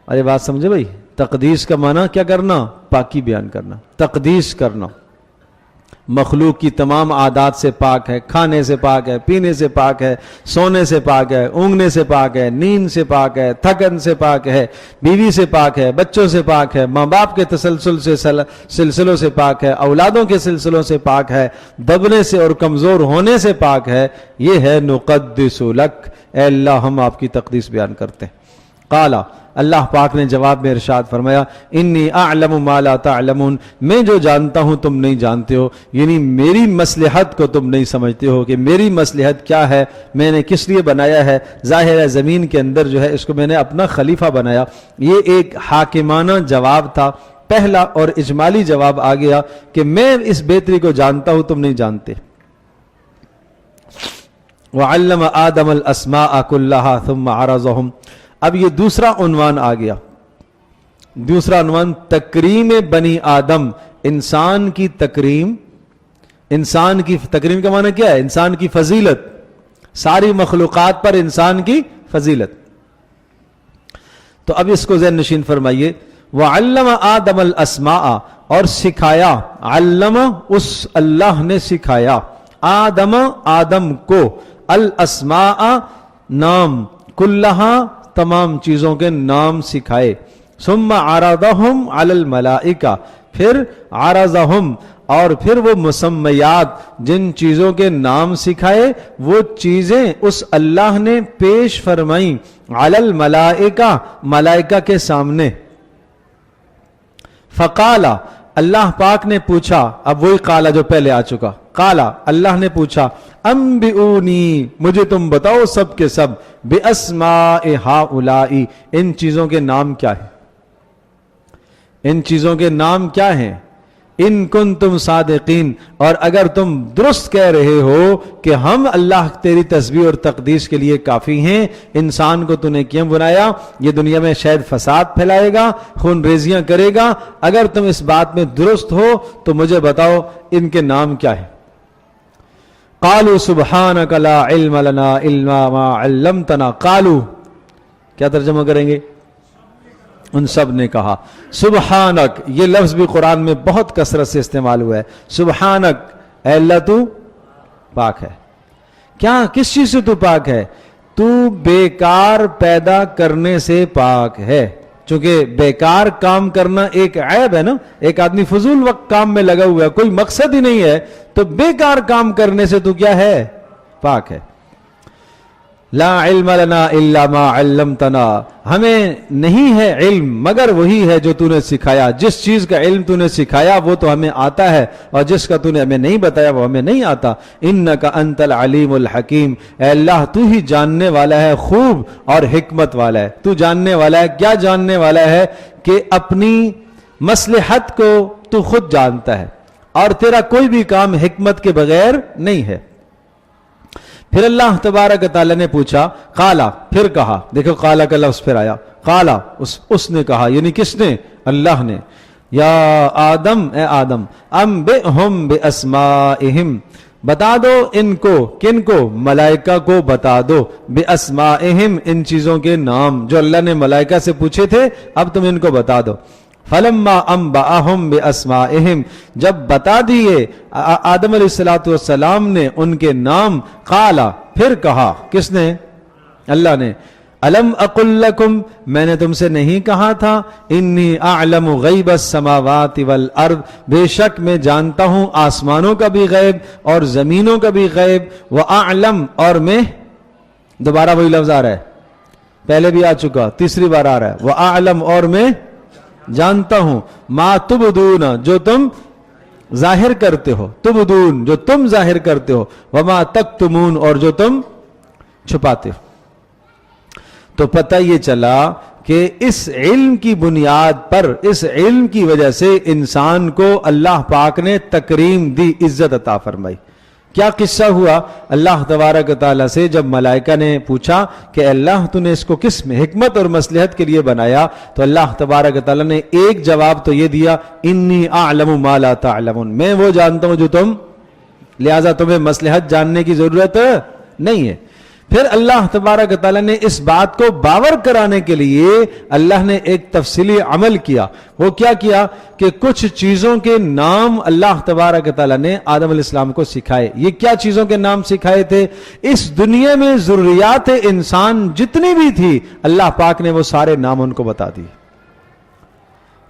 ارے بات سمجھے بھائی، تقدیس کا معنی کیا کرنا، پاکی بیان کرنا، تقدیس کرنا، مخلوق کی تمام عادات سے پاک ہے، کھانے سے پاک ہے، پینے سے پاک ہے، سونے سے پاک ہے، اونگنے سے پاک ہے، نیند سے پاک ہے، تھکن سے پاک ہے، بیوی سے پاک ہے، بچوں سے پاک ہے، ماں باپ کے سلسلوں سے پاک ہے، اولادوں کے سلسلوں سے پاک ہے، دبنے سے اور کمزور ہونے سے پاک ہے۔ یہ ہے نقدس لک، اے اللہ ہم آپ کی تقدیس بیان کرتے ہیں۔ قالا، اللہ پاک نے جواب میں ارشاد فرمایا، انی اعلم ما لا تعلمون، میں جو جانتا ہوں تم نہیں جانتے ہو، یعنی میری مصلحت کو تم نہیں سمجھتے ہو کہ میری مصلحت کیا ہے، میں نے کس لیے بنایا ہے۔ ظاہر ہے زمین کے اندر جو ہے اس کو میں نے اپنا خلیفہ بنایا۔ یہ ایک حاکمانہ جواب تھا، پہلا اور اجمالی جواب آ گیا کہ میں اس بہتری کو جانتا ہوں تم نہیں جانتے۔ وعلم آدم الاسماء کلھا ثم عرضهم، اب یہ دوسرا عنوان آ گیا، دوسرا عنوان تکریم بنی آدم، انسان کی تکریم۔ انسان کی تکریم کا معنی کیا ہے، انسان کی فضیلت، ساری مخلوقات پر انسان کی فضیلت۔ تو اب اس کو ذہن نشین فرمائیے، وعلم آدم الاسماء، اور سکھایا، علم اس اللہ نے سکھایا، آدم کو، الاسماء نام، کلھا تمام چیزوں کے نام سکھائے، ثم عرضهم علی الملائکہ، پھر عرضهم، اور پھر وہ مسمیات جن چیزوں کے نام سکھائے وہ چیزیں اس اللہ نے پیش فرمائیں، علی الملائکہ، ملائکہ کے سامنے۔ فقالا اللہ پاک نے پوچھا, اب وہی قالا جو پہلے آ چکا, قالا اللہ نے پوچھا انبئونی مجھے تم بتاؤ سب کے سب, باسماء ہؤلاء ان چیزوں کے نام کیا ہیں, ان چیزوں کے نام کیا ہیں, ان کنتم صادقین, اور اگر تم درست کہہ رہے ہو کہ ہم اللہ تیری تسبیح اور تقدیس کے لیے کافی ہیں, انسان کو تو نے کیوں بنایا, یہ دنیا میں شاید فساد پھیلائے گا, خون ریزیاں کرے گا, اگر تم اس بات میں درست ہو تو مجھے بتاؤ ان کے نام کیا ہے. قالوا سبحانک لا علم لنا الا ما علمتنا, قالوا کیا ترجمہ کریں گے, ان سب نے کہا سبحانک, یہ لفظ بھی قرآن میں بہت کثرت سے استعمال ہوا ہے, سبحانک اے اللہ تو پاک ہے. کیا کس چیز سے تو پاک ہے, تو بیکار پیدا کرنے سے پاک ہے, چونکہ بیکار کام کرنا ایک عیب ہے نا, ایک آدمی فضول وقت کام میں لگا ہوا ہے, کوئی مقصد ہی نہیں ہے, تو بیکار کام کرنے سے تو کیا ہے, پاک ہے. لا علم لنا الا ما علمتنا, ہمیں نہیں ہے علم مگر وہی ہے جو تو نے سکھایا, جس چیز کا علم تو نے سکھایا وہ تو ہمیں آتا ہے, اور جس کا تو نے ہمیں نہیں بتایا وہ ہمیں نہیں آتا. انک انت العلیم الحکیم, اے اللہ تو ہی جاننے والا ہے خوب اور حکمت والا ہے. تو جاننے والا ہے, کیا جاننے والا ہے, کہ اپنی مصلحت کو تو خود جانتا ہے, اور تیرا کوئی بھی کام حکمت کے بغیر نہیں ہے. پھر اللہ تبارک تعالیٰ نے پوچھا, قالا پھر کہا, دیکھو قالا کا لفظ پھر آیا, قالا اس نے کہا, یعنی کس نے, اللہ نے, یا آدم اے آدم, انبئہم باسمائہم بتا دو ان کو, کن کو, ملائکہ کو بتا دو, باسمائہم ان چیزوں کے نام جو اللہ نے ملائکہ سے پوچھے تھے, اب تم ان کو بتا دو. فلما انبأہم باسمائہم, جب بتا دیے آدم علیہ السلام نے ان کے نام, قالا پھر کہا, کس نے, اللہ نے, الم اقل لکم میں نے تم سے نہیں کہا تھا, انی اعلم غیب السماوات والارض بے شک میں جانتا ہوں آسمانوں کا بھی غیب اور زمینوں کا بھی غیب, واعلم اور میں, دوبارہ وہی لفظ آ رہا ہے, پہلے بھی آ چکا, تیسری بار آ رہا ہے, واعلم اور میں جانتا ہوں, ما تبدون جو تم ظاہر کرتے ہو, تبدون جو تم ظاہر کرتے ہو, وما تکتمون اور جو تم چھپاتے ہو. تو پتہ یہ چلا کہ اس علم کی بنیاد پر, اس علم کی وجہ سے انسان کو اللہ پاک نے تکریم دی, عزت عطا فرمائی. کیا قصہ ہوا, اللہ تبارک تعالیٰ سے جب ملائکہ نے پوچھا کہ اللہ تو نے اس کو کس میں حکمت اور مصلحت کے لیے بنایا, تو اللہ تبارک تعالیٰ نے ایک جواب تو یہ دیا, انی اعلم ما لا تعلمون, میں وہ جانتا ہوں جو تم, لہذا تمہیں مصلحت جاننے کی ضرورت نہیں ہے. پھر اللہ تبارک تعالیٰ نے اس بات کو باور کرانے کے لیے اللہ نے ایک تفصیلی عمل کیا. وہ کیا کیا کہ کچھ چیزوں کے نام اللہ تبارک تعالیٰ نے آدم علیہ السلام کو سکھائے. یہ کیا چیزوں کے نام سکھائے تھے, اس دنیا میں ضروریات انسان جتنی بھی تھی اللہ پاک نے وہ سارے نام ان کو بتا دیے,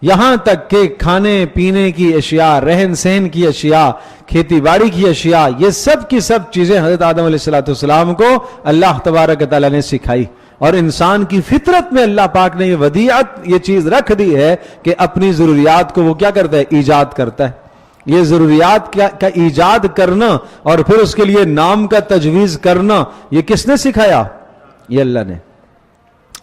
یہاں تک کہ کھانے پینے کی اشیاء, رہن سہن کی اشیاء, کھیتی باڑی کی اشیاء, یہ سب کی سب چیزیں حضرت آدم علیہ السلام کو اللہ تبارک تعالیٰ نے سکھائی. اور انسان کی فطرت میں اللہ پاک نے یہ ودیعت, یہ چیز رکھ دی ہے کہ اپنی ضروریات کو وہ کیا کرتا ہے, ایجاد کرتا ہے. یہ ضروریات کا ایجاد کرنا اور پھر اس کے لیے نام کا تجویز کرنا, یہ کس نے سکھایا, یہ اللہ نے.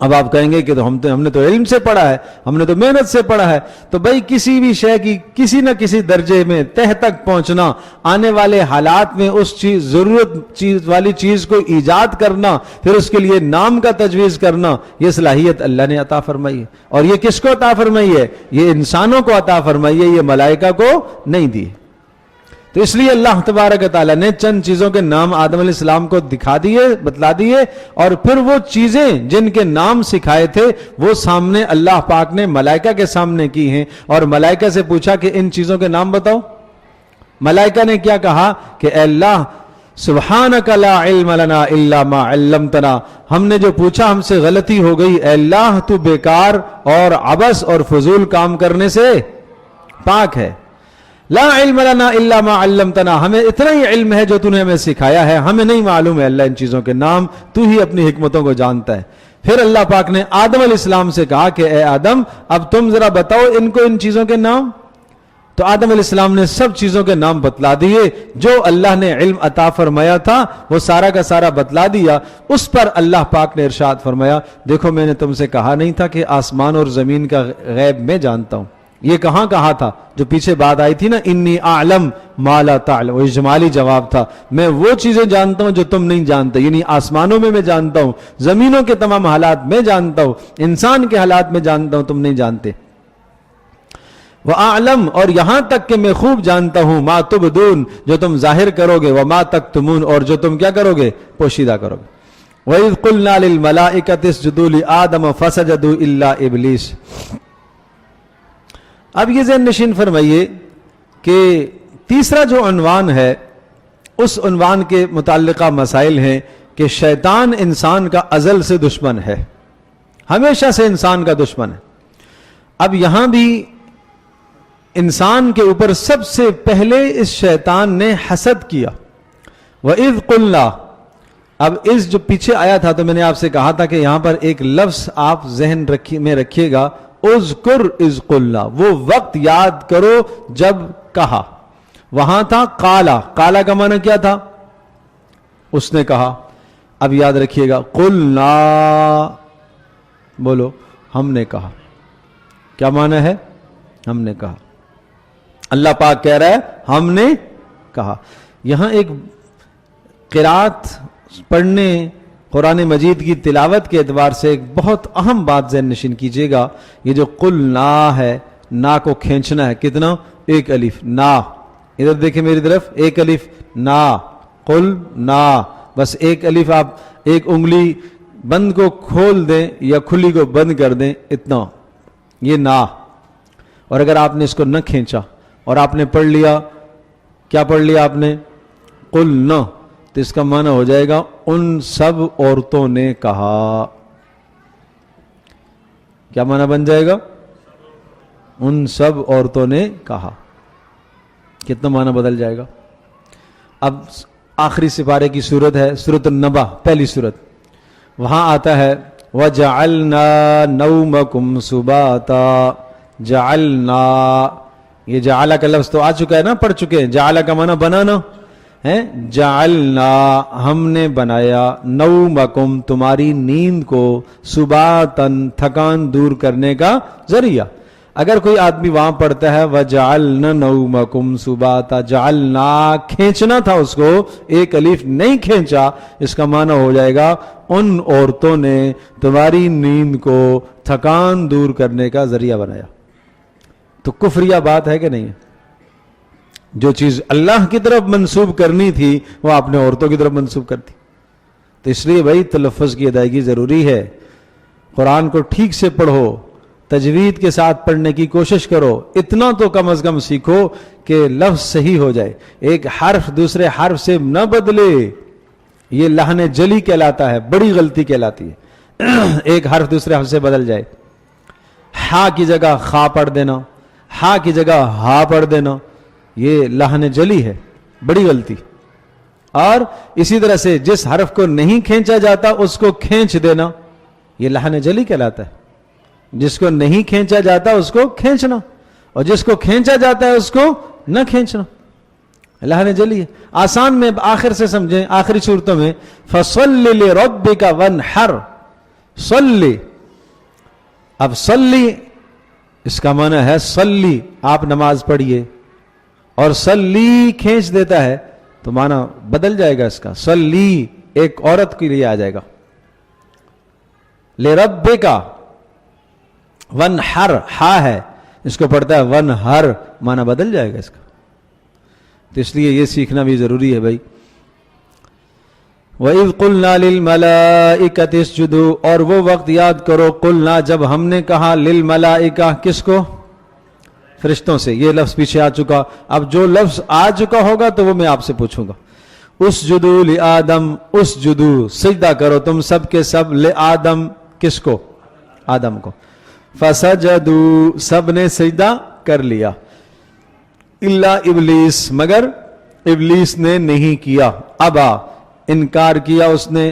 اب آپ کہیں گے کہ تو ہم نے تو علم سے پڑھا ہے, ہم نے تو محنت سے پڑھا ہے. تو بھائی کسی بھی شے کی کسی نہ کسی درجے میں تہ تک پہنچنا, آنے والے حالات میں اس ضرورت والی چیز کو ایجاد کرنا, پھر اس کے لیے نام کا تجویز کرنا, یہ صلاحیت اللہ نے عطا فرمائی ہے. اور یہ کس کو عطا فرمائی ہے, یہ انسانوں کو عطا فرمائی ہے, یہ ملائکہ کو نہیں دی. تو اس لیے اللہ تبارک تعالیٰ نے چند چیزوں کے نام آدم علیہ السلام کو دکھا دیے, بتلا دیے, اور پھر وہ چیزیں جن کے نام سکھائے تھے وہ سامنے اللہ پاک نے ملائکہ کے سامنے کی ہیں, اور ملائکہ سے پوچھا کہ ان چیزوں کے نام بتاؤ. ملائکہ نے کیا کہا کہ اے اللہ سبحانک لا علم لنا الا ما علمتنا, ہم نے جو پوچھا ہم سے غلطی ہو گئی, اے اللہ تو بیکار اور عبث اور فضول کام کرنے سے پاک ہے. لا علم لنا الا ما علمتنا, ہمیں اتنا ہی علم ہے جو تو نے ہمیں سکھایا ہے, ہمیں نہیں معلوم ہے اللہ ان چیزوں کے نام, تو ہی اپنی حکمتوں کو جانتا ہے. پھر اللہ پاک نے آدم علیہ السلام سے کہا کہ اے آدم اب تم ذرا بتاؤ ان کو ان چیزوں کے نام. تو آدم علیہ السلام نے سب چیزوں کے نام بتلا دیے. جو اللہ نے علم عطا فرمایا تھا وہ سارا کا سارا بتلا دیا. اس پر اللہ پاک نے ارشاد فرمایا دیکھو میں نے تم سے کہا نہیں تھا کہ آسمان اور زمین کا غیب میں جانتا ہوں. یہ کہاں کہا تھا؟ جو پیچھے بات آئی تھی نا انی اعلم ما لا تعلم، وہ اجمالی جواب تھا. میں وہ چیزیں جانتا ہوں جو تم نہیں جانتے، یعنی آسمانوں میں جانتا ہوں، زمینوں کے تمام حالات میں جانتا ہوں، انسان کے حالات میں جانتا ہوں، تم نہیں جانتے. وَأَعْلَمُ، اور یہاں تک کہ میں خوب جانتا ہوں، مَا تُبْدُونَ، جو تم ظاہر کرو گے، وَمَا تَكْتُمُونَ، اور جو تم کیا کرو گے؟ پوشیدہ کرو گے. وَإِذْ قُلْنَا لِلْمَلَائِكَةِ اسْجُدُوا لِآدَمَ فَسَجَدُوا إِلَّا إِبْلِيسَ. اب یہ ذہن نشین فرمائیے کہ تیسرا جو عنوان ہے اس عنوان کے متعلقہ مسائل ہیں کہ شیطان انسان کا ازل سے دشمن ہے، ہمیشہ سے انسان کا دشمن ہے. اب یہاں بھی انسان کے اوپر سب سے پہلے اس شیطان نے حسد کیا. وَإِذْ قُلْنَا، اب اس جو پیچھے آیا تھا تو میں نے آپ سے کہا تھا کہ یہاں پر ایک لفظ آپ ذہن میں رکھیے گا، اذکر اذ قلنا، وہ وقت یاد کرو جب کہا. وہاں تھا قالا، قالا کا معنی کیا تھا؟ اس نے کہا. اب یاد رکھیے گا قلنا، بولو ہم نے کہا. کیا معنی ہے؟ ہم نے کہا. اللہ پاک کہہ رہا ہے ہم نے کہا. یہاں ایک قرات پڑھنے، قرآن مجید کی تلاوت کے اعتبار سے ایک بہت اہم بات ذہن نشین کیجیے گا. یہ جو قلنا ہے، نا کو کھینچنا ہے، کتنا؟ ایک الف. نا، ادھر دیکھیں میری طرف، ایک الف نا، قل نا، بس ایک الف. آپ ایک انگلی بند کو کھول دیں یا کھلی کو بند کر دیں، اتنا، یہ نا. اور اگر آپ نے اس کو نہ کھینچا اور آپ نے پڑھ لیا، کیا پڑھ لیا آپ نے؟ قل نہ، تو اس کا معنی ہو جائے گا ان سب عورتوں نے کہا. کیا معنی بن جائے گا؟ ان سب عورتوں نے کہا. کتنا معنی بدل جائے گا؟ اب آخری سپارے کی سورت ہے سورۃ النبا، پہلی سورت، وہاں آتا ہے وَجَعَلْنَا نَوْمَكُمْ سُبَاتًا. جعلنا، یہ جعلہ کا لفظ تو آ چکا ہے نا، پڑھ چکے ہیں. جعلہ کا معنی بنانا ہے. جعلنا، ہم نے بنایا، نومکم، تمہاری نیند کو، سباتن، تھکان دور کرنے کا ذریعہ. اگر کوئی آدمی وہاں پڑھتا ہے وجعلنا نومکم سباتا، جعلنا کھینچنا تھا اس کو، ایک الف نہیں کھینچا، اس کا معنی ہو جائے گا ان عورتوں نے تمہاری نیند کو تھکان دور کرنے کا ذریعہ بنایا. تو کفریہ بات ہے کہ نہیں ہے؟ جو چیز اللہ کی طرف منسوب کرنی تھی وہ آپ نے عورتوں کی طرف منسوب کر دی. تو اس لیے بھائی تلفظ کی ادائیگی ضروری ہے. قرآن کو ٹھیک سے پڑھو، تجوید کے ساتھ پڑھنے کی کوشش کرو. اتنا تو کم از کم سیکھو کہ لفظ صحیح ہو جائے، ایک حرف دوسرے حرف سے نہ بدلے. یہ لحن جلی کہلاتا ہے، بڑی غلطی کہلاتی ہے. ایک حرف دوسرے حرف سے بدل جائے. ہا کی جگہ خا پڑھ دینا، ہا کی جگہ ہا پڑھ دینا، یہ لحن جلی ہے، بڑی غلطی. اور اسی طرح سے جس حرف کو نہیں کھینچا جاتا اس کو کھینچ دینا، یہ لحن جلی کہلاتا ہے. جس کو نہیں کھینچا جاتا اس کو کھینچنا، اور جس کو کھینچا جاتا ہے اس کو نہ کھینچنا، لحن جلی ہے. آسان میں آخر سے سمجھیں، آخری صورتوں میں فَصَلِّ لِرَبِّكَ وَانْحَرْ. صلی، اب صلی اس کا معنی ہے صلی، آپ نماز پڑھیے، اور صلی کھینچ دیتا ہے تو معنی بدل جائے گا اس کا. صلی ایک عورت کے لیے آ جائے گا. لِرَبِّكَ وَانْحَرْ ہا ہے، اس کو پڑھتا ہے وَانْحَرْ، معنی بدل جائے گا اس کا. تو اس لیے یہ سیکھنا بھی ضروری ہے بھائی. وَإِذْ قُلْنَا لِلْمَلَائِكَةِ اسْجُدُوا، اور وہ وقت یاد کرو قلنا جب ہم نے کہا للملائکہ، کس کو؟ فرشتوں سے. یہ لفظ پیچھے آ چکا، اب جو لفظ آ چکا ہوگا تو وہ میں آپ سے پوچھوں گا. اسجدوا لآدم، اسجدوا سجدہ کرو تم سب کے سب، لآدم کس کو؟ آدم کو. فسجدوا سب نے سجدہ کر لیا، الا ابلیس مگر ابلیس نے نہیں کیا، ابا انکار کیا اس نے،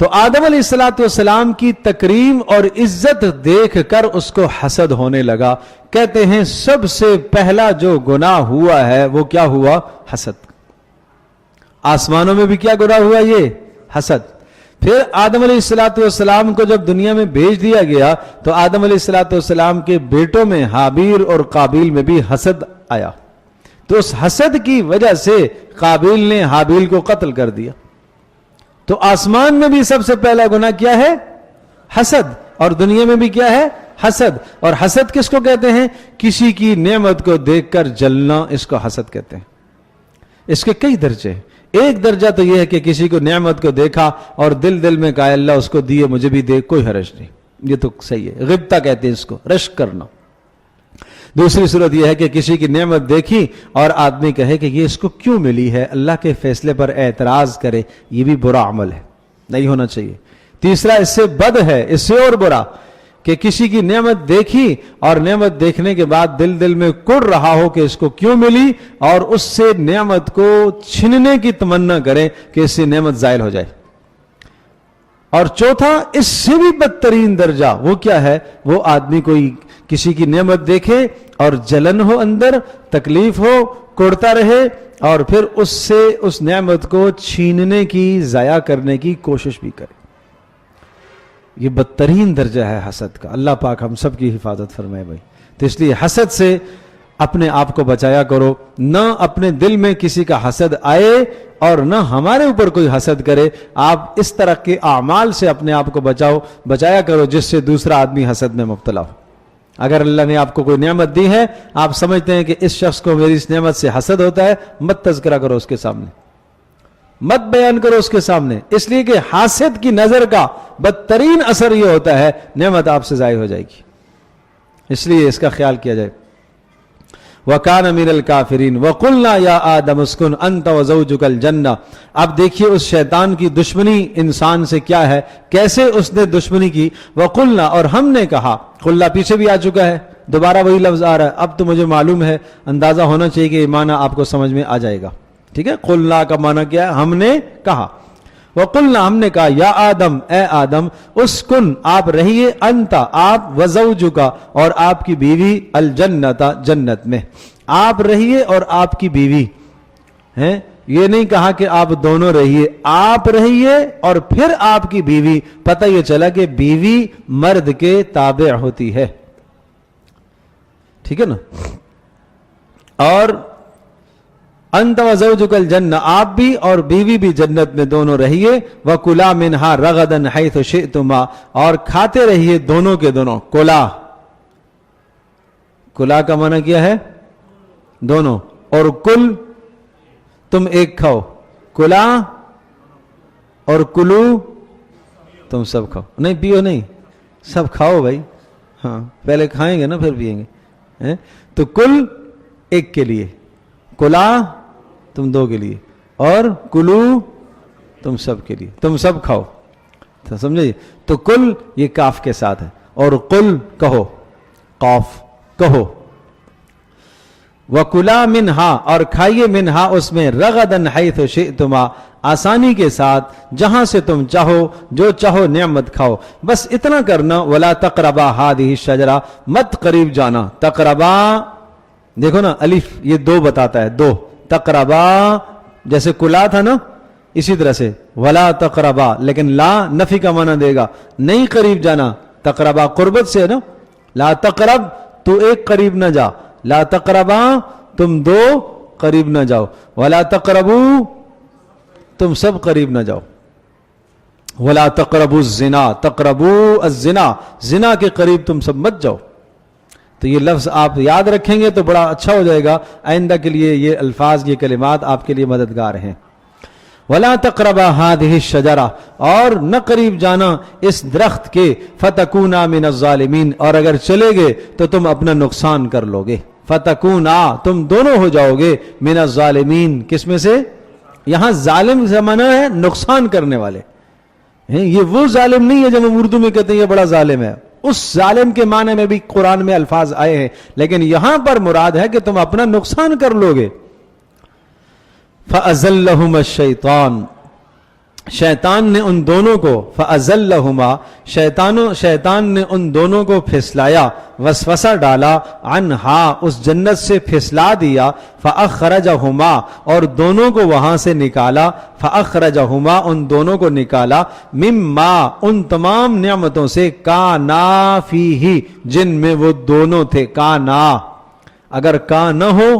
تو آدم علیہ الصلوۃ والسلام کی تکریم اور عزت دیکھ کر اس کو حسد ہونے لگا. کہتے ہیں سب سے پہلا جو گناہ ہوا ہے وہ کیا ہوا؟ حسد. آسمانوں میں بھی کیا گناہ ہوا؟ یہ حسد. پھر آدم علیہ الصلوۃ والسلام کو جب دنیا میں بھیج دیا گیا تو آدم علیہ الصلوۃ والسلام کے بیٹوں میں حابیل اور قابیل میں بھی حسد آیا. تو اس حسد کی وجہ سے قابیل نے حابیل کو قتل کر دیا. تو آسمان میں بھی سب سے پہلا گناہ کیا ہے؟ حسد. اور دنیا میں بھی کیا ہے؟ حسد. اور حسد کس کو کہتے ہیں؟ کسی کی نعمت کو دیکھ کر جلنا، اس کو حسد کہتے ہیں. اس کے کئی درجے ہیں. ایک درجہ تو یہ ہے کہ کسی کو نعمت کو دیکھا اور دل میں کہا اللہ اس کو دیے مجھے بھی دے، کوئی حرج نہیں، یہ تو صحیح ہے. غبطہ کہتے ہیں اس کو، رشک کرنا. دوسری صورت یہ ہے کہ کسی کی نعمت دیکھی اور آدمی کہے کہ یہ اس کو کیوں ملی ہے، اللہ کے فیصلے پر اعتراض کرے، یہ بھی برا عمل ہے، نہیں ہونا چاہیے. تیسرا اس سے بد ہے، اس سے اور برا، کہ کسی کی نعمت دیکھی اور نعمت دیکھنے کے بعد دل میں کڑ رہا ہو کہ اس کو کیوں ملی اور اس سے نعمت کو چھیننے کی تمنا کرے کہ اس سے نعمت زائل ہو جائے. اور چوتھا اس سے بھی بدترین درجہ وہ کیا ہے؟ وہ آدمی کوئی کسی کی نعمت دیکھے اور جلن ہو، اندر تکلیف ہو، کوڑتا رہے اور پھر اس سے اس نعمت کو چھیننے کی، ضائع کرنے کی کوشش بھی کرے. یہ بدترین درجہ ہے حسد کا. اللہ پاک ہم سب کی حفاظت فرمائے بھائی. تو اس لیے حسد سے اپنے آپ کو بچایا کرو، نہ اپنے دل میں کسی کا حسد آئے اور نہ ہمارے اوپر کوئی حسد کرے. آپ اس طرح کے اعمال سے اپنے آپ کو بچایا کرو جس سے دوسرا آدمی حسد میں مبتلا ہو. اگر اللہ نے آپ کو کوئی نعمت دی ہے، آپ سمجھتے ہیں کہ اس شخص کو میری اس نعمت سے حسد ہوتا ہے، مت تذکرہ کرو اس کے سامنے، مت بیان کرو اس کے سامنے، اس لیے کہ حاسد کی نظر کا بدترین اثر یہ ہوتا ہے نعمت آپ سے ضائع ہو جائے گی. اس لیے اس کا خیال کیا جائے. وَكَانَ مِنَ الْكَافِرِينَ وَقُلْنَا يَا آدَمُ اسْكُنْ أَنْتَ وَزَوْجُكَ الْجَنَّةَ. اب دیکھیے اس شیطان کی دشمنی انسان سے کیا ہے، کیسے اس نے دشمنی کی. وَقُلْنَا اور ہم نے کہا، قلنا پیچھے بھی آ چکا ہے، دوبارہ وہی لفظ آ رہا ہے. اب تو مجھے معلوم ہے، اندازہ ہونا چاہیے کہ یہ معنی آپ کو سمجھ میں آ جائے گا. ٹھیک ہے، قلنا کا معنی کیا ہے؟ ہم نے کہا. وَقُلْنَا ہم نے کہا، یا آدم اے آدم، اسکن آپ رہیے، انت آپ، وزوجک اور آپ کی بیوی، الجنت جنت میں آپ رہیے اور آپ کی بیوی ہیں. یہ نہیں کہا کہ آپ دونوں رہیے، آپ رہیے اور پھر آپ کی بیوی. پتہ یہ چلا کہ بیوی مرد کے تابع ہوتی ہے. ٹھیک ہے نا. اور انت وزوجک الجنہ آپ بھی اور بیوی بھی جنت میں دونوں رہیے. وَكُلَا مِنْهَا رَغَدًا حَيْثُ شِئْتُمَا اور کھاتے رہیے دونوں کے دونوں. کلا کا معنی کیا ہے؟ دونوں. اور کل تم ایک کھاؤ، کلا اور کلو تم سب کھاؤ. نہیں پیو نہیں، سب کھاؤ بھائی. ہاں پہلے کھائیں گے نا پھر پیئیں گے. تو کل ایک کے لیے، کلا تم دو کے لیے اور کلو تم سب کے لیے، تم سب کھاؤ. سمجھے؟ تو کل یہ کاف کے ساتھ ہے اور قل کہو، قاف کہو. وَكُلَا مِنْهَا اور کھائیے منہا اس میں، رغدن حیث شئتما آسانی کے ساتھ، جہاں سے تم چاہو، جو چاہو نعمت کھاؤ. بس اتنا کرنا. وَلَا تَقْرَبَا هَذِهِ الشَّجَرَةَ مت قریب جانا. تقربا دیکھو نا، الف یہ دو بتاتا ہے، دو. تقربا جیسے کلا تھا نا، اسی طرح سے ولا تقربا، لیکن لا نفی کا معنی دے گا، نہیں قریب جانا. تقربا قربت سے ہے نا. لا تقرب تو ایک قریب نہ جا، لا تقربا تم دو قریب نہ جاؤ، ولا تقربو تم سب قریب نہ جاؤ. ولا تقربوا الزنا، تقربوا الزنا زنا کے قریب تم سب مت جاؤ. تو یہ لفظ آپ یاد رکھیں گے تو بڑا اچھا ہو جائے گا، آئندہ کے لیے یہ الفاظ، یہ کلمات آپ کے لیے مددگار ہیں. وَلَا تَقْرَبَا هَذِهِ الشَّجَرَةَ اور نہ قریب جانا اس درخت کے، فَتَكُونَا مِنَ الظَّالِمِينَ اور اگر چلے گے تو تم اپنا نقصان کر لو گے. فَتَكُونَا تم دونوں ہو جاؤ گے، مِنَ الظَّالِمِينَ کس میں سے؟ یہاں ظالم زمانہ ہے نقصان کرنے والے. یہ وہ ظالم نہیں ہے جب ہم اردو میں کہتے ہیں یہ بڑا ظالم ہے، اس ظالم کے معنی میں بھی قرآن میں الفاظ آئے ہیں، لیکن یہاں پر مراد ہے کہ تم اپنا نقصان کر لو گے. فَأَزَلَّهُمَ الشَّيْطَانُ شیطان نے ان دونوں کو فَأَزَلَّهُمَا شیطان نے ان دونوں کو پھسلایا، وسوسہ ڈالا، عنہا اس جنت سے پھسلا دیا، فَأَخْرَجَهُمَا اور دونوں کو وہاں سے نکالا، فَأَخْرَجَهُمَا ان دونوں کو نکالا، مما ان تمام نعمتوں سے، کانا فیہ جن میں وہ دونوں تھے۔ کانا اگر کا نہ ہو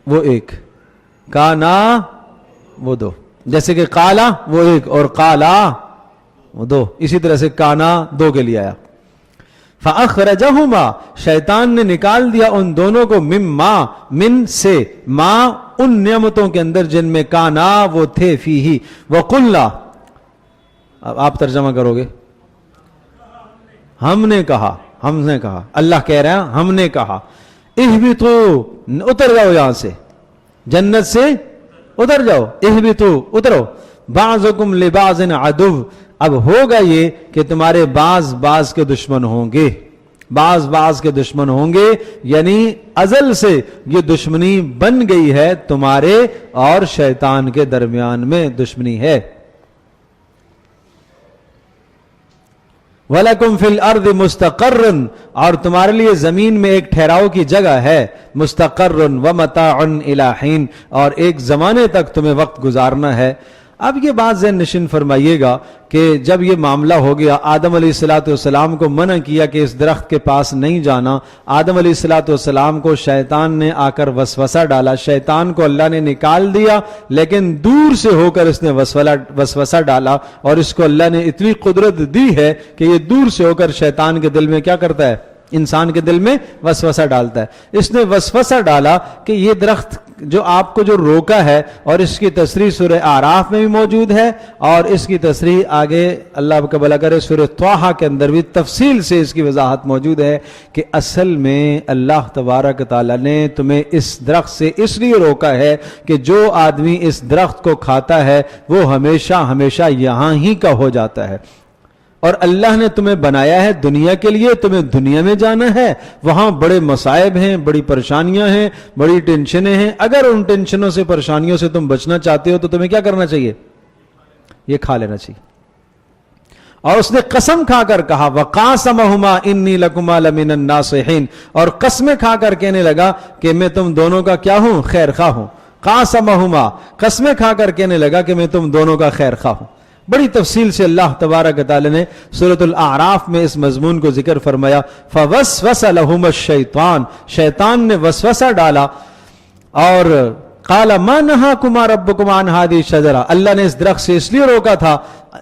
وہ ایک، کانا وہ دو، جیسے کہ قالا وہ ایک اور قالا وہ دو، اسی طرح سے کانا دو کے لیے آیا۔ فَأَخْرَجَهُمَا شیطان نے نکال دیا ان دونوں کو، مما من سے، ما ان نعمتوں کے اندر جن میں کانا وہ تھے، فیہ وَقُلْنَا اب آپ ترجمہ کرو گے، ہم نے کہا اللہ کہہ رہا ہے ہم نے کہا، اہبطوا اتر جاؤ یہاں سے، جنت سے اتر جاؤ، اہبطوا اترو، بعضکم لبعض عدو اب ہوگا یہ کہ تمہارے بعض کے دشمن ہوں گے، بعض کے دشمن ہوں گے، یعنی ازل سے یہ دشمنی بن گئی ہے، تمہارے اور شیطان کے درمیان میں دشمنی ہے۔ وَلَكُمْ فِي الْأَرْضِ مُسْتَقَرٌ اور تمہارے لیے زمین میں ایک ٹھہراؤ کی جگہ ہے، مستقر ومتاع الی حین اور ایک زمانے تک تمہیں وقت گزارنا ہے۔ اب یہ بات ذہن نشین فرمائیے گا کہ جب یہ معاملہ ہو گیا، آدم علیہ السلام کو منع کیا کہ اس درخت کے پاس نہیں جانا، آدم علیہ السلام کو شیطان نے آ کر وسوسہ ڈالا، شیطان کو اللہ نے نکال دیا، لیکن دور سے ہو کر اس نے وسوسہ ڈالا، اور اس کو اللہ نے اتنی قدرت دی ہے کہ یہ دور سے ہو کر شیطان کے دل میں کیا کرتا ہے، انسان کے دل میں وسوسہ ڈالتا ہے۔ اس نے وسوسہ ڈالا کہ یہ درخت جو آپ کو جو روکا ہے، اور اس کی تصریح سورہ اعراف میں بھی موجود ہے، اور اس کی تصریح آگے اللہ کا بھلا کرے سورہ طٰہٰ کے اندر بھی تفصیل سے اس کی وضاحت موجود ہے کہ اصل میں اللہ تبارک تعالیٰ نے تمہیں اس درخت سے اس لیے روکا ہے کہ جو آدمی اس درخت کو کھاتا ہے وہ ہمیشہ یہاں ہی کا ہو جاتا ہے، اور اللہ نے تمہیں بنایا ہے دنیا کے لیے، تمہیں دنیا میں جانا ہے، وہاں بڑے مصائب ہیں، بڑی پریشانیاں ہیں، بڑی ٹینشنیں ہیں، اگر ان ٹینشنوں سے پریشانیوں سے تم بچنا چاہتے ہو تو تمہیں کیا کرنا چاہیے، یہ کھا لینا چاہیے۔ اور اس نے قسم کھا کر کہا، وَقَاسَمَهُمَا إِنِّي لَكُمَا لَمِنَ النَّاصِحِينَ اور قسمیں کھا کر کہنے لگا کہ میں تم دونوں کا کیا ہوں، خیر خواہ ہوں۔ قَاسَمَهُمَا قسمیں کھا کر کہنے لگا کہ میں تم دونوں کا خیر خواہ ہوں۔ بڑی تفصیل سے اللہ تبارک تعالی نے سورۃ الاعراف میں اس مضمون کو ذکر فرمایا، فَوَسْوَسَ لَهُمَا الشَّيْطَانُ شیطان نے وسوسہ ڈالا، اور قَالَ مَا نَهَاكُمَا رَبُّكُمْ عَنْ هَذِهِ الشَّجَرَةِ اللہ نے اس درخت سے اس لیے روکا تھا،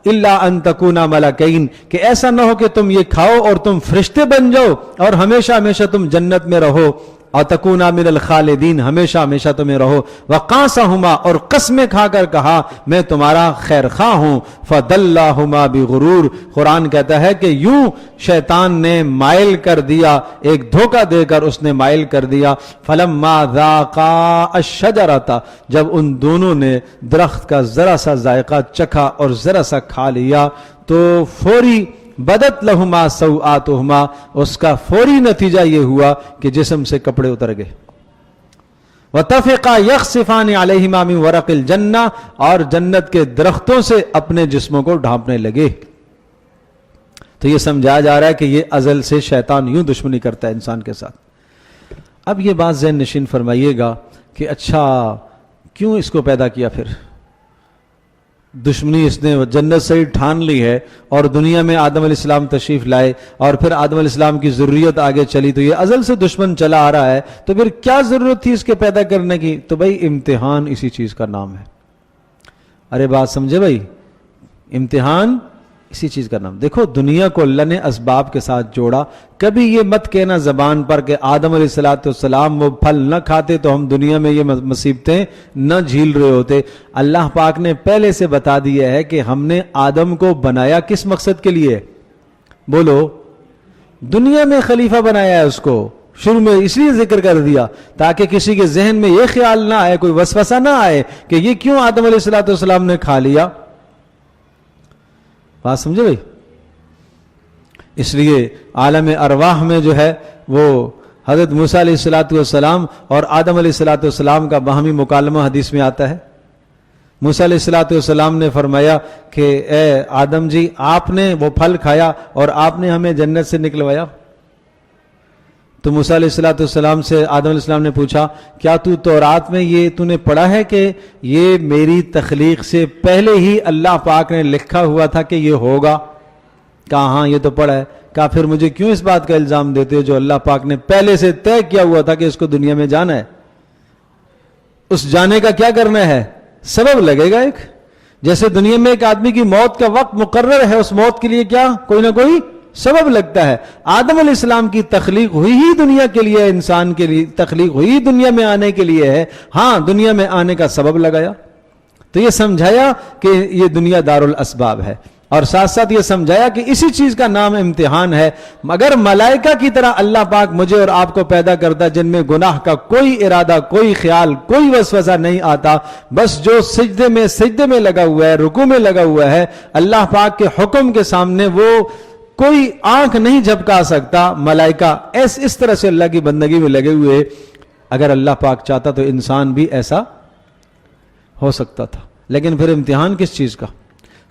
إِلَّا أَن تَكُونَا مَلَكَيْنِ کہ ایسا نہ ہو کہ تم یہ کھاؤ اور تم فرشتے بن جاؤ اور ہمیشہ تم جنت میں رہو، اور تکونا من الخالدین ہمیشہ تمہیں رہو۔ وقاسہما اور قسمیں کھا کر کہا میں تمہارا خیر خواہ ہوں۔ فدلاہما بغرور قرآن کہتا ہے کہ یوں شیطان نے مائل کر دیا، ایک دھوکہ دے کر اس نے مائل کر دیا۔ فلما ذاقا الشجرۃ جب ان دونوں نے درخت کا ذرا سا ذائقہ چکھا اور ذرا سا کھا لیا تو فوری بدت لہما سوآتہما اس کا فوری نتیجہ یہ ہوا کہ جسم سے کپڑے اتر گئے۔ وَتَفِقَا يَخْصِفَانِ عَلَيْهِمَا مِنْ وَرَقِ الْجَنَّةِ اور جنت کے درختوں سے اپنے جسموں کو ڈھانپنے لگے۔ تو یہ سمجھایا جا رہا ہے کہ یہ ازل سے شیطان یوں دشمنی کرتا ہے انسان کے ساتھ۔ اب یہ بات ذہن نشین فرمائیے گا کہ اچھا کیوں اس کو پیدا کیا، پھر دشمنی اس نے جنت سے ہی ٹھان لی ہے، اور دنیا میں آدم علیہ السلام تشریف لائے اور پھر آدم علیہ السلام کی ذریت آگے چلی، تو یہ ازل سے دشمن چلا آ رہا ہے، تو پھر کیا ضرورت تھی اس کے پیدا کرنے کی؟ تو بھائی امتحان اسی چیز کا نام ہے۔ ارے بات سمجھے بھائی، امتحان اسی چیز کا نام۔ دیکھو دنیا کو اللہ نے اسباب کے ساتھ جوڑا، کبھی یہ مت کہنا زبان پر کہ آدم علیہ السلام وہ پھل نہ کھاتے تو ہم دنیا میں یہ مصیبتیں نہ جھیل رہے ہوتے۔ اللہ پاک نے پہلے سے بتا دیا ہے کہ ہم نے آدم کو بنایا کس مقصد کے لیے؟ بولو، دنیا میں خلیفہ بنایا ہے اس کو، شروع میں اس لیے ذکر کر دیا تاکہ کسی کے ذہن میں یہ خیال نہ آئے، کوئی وسوسہ نہ آئے کہ یہ کیوں آدم علیہ السلام نے کھا لیا۔ بات سمجھے بھائی؟ اس لیے عالم ارواح میں جو ہے وہ حضرت موسیٰ علیہ السلام اور آدم علیہ السلام کا باہمی مکالمہ حدیث میں آتا ہے۔ موسیٰ علیہ السلام نے فرمایا کہ اے آدم جی، آپ نے وہ پھل کھایا اور آپ نے ہمیں جنت سے نکلوایا. تو موسیٰ علیہ السلام سے آدم علیہ السلام نے پوچھا کیا تو تورات میں یہ تو نے پڑھا ہے کہ یہ میری تخلیق سے پہلے ہی اللہ پاک نے لکھا ہوا تھا کہ یہ ہوگا؟ کہا ہاں یہ تو پڑھا ہے. کہا پھر مجھے کیوں اس بات کا الزام دیتے ہو جو اللہ پاک نے پہلے سے طے کیا ہوا تھا کہ اس کو دنیا میں جانا ہے؟ اس جانے کا کیا کرنا ہے؟ سبب لگے گا ایک. جیسے دنیا میں ایک آدمی کی موت کا وقت مقرر ہے، اس موت کے لیے کیا کوئی نہ کوئی سبب لگتا ہے. آدم علیہ السلام کی تخلیق ہوئی ہی دنیا کے لیے، انسان کے لیے تخلیق ہوئی دنیا میں آنے کے لیے ہے. ہاں دنیا میں آنے کا سبب لگایا، تو یہ سمجھایا کہ یہ دنیا دارالاسباب ہے، اور ساتھ ساتھ یہ سمجھایا کہ اسی چیز کا نام امتحان ہے. مگر ملائکہ کی طرح اللہ پاک مجھے اور آپ کو پیدا کرتا جن میں گناہ کا کوئی ارادہ، کوئی خیال، کوئی وسوسہ نہیں آتا. بس جو سجدے میں لگا ہوا ہے، رکوع میں لگا ہوا ہے، اللہ پاک کے حکم کے سامنے وہ کوئی آنکھ نہیں جھپکا سکتا. ملائکہ اس طرح سے اللہ کی بندگی میں لگے ہوئے. اگر اللہ پاک چاہتا تو انسان بھی ایسا ہو سکتا تھا. لیکن پھر امتحان کس چیز کا؟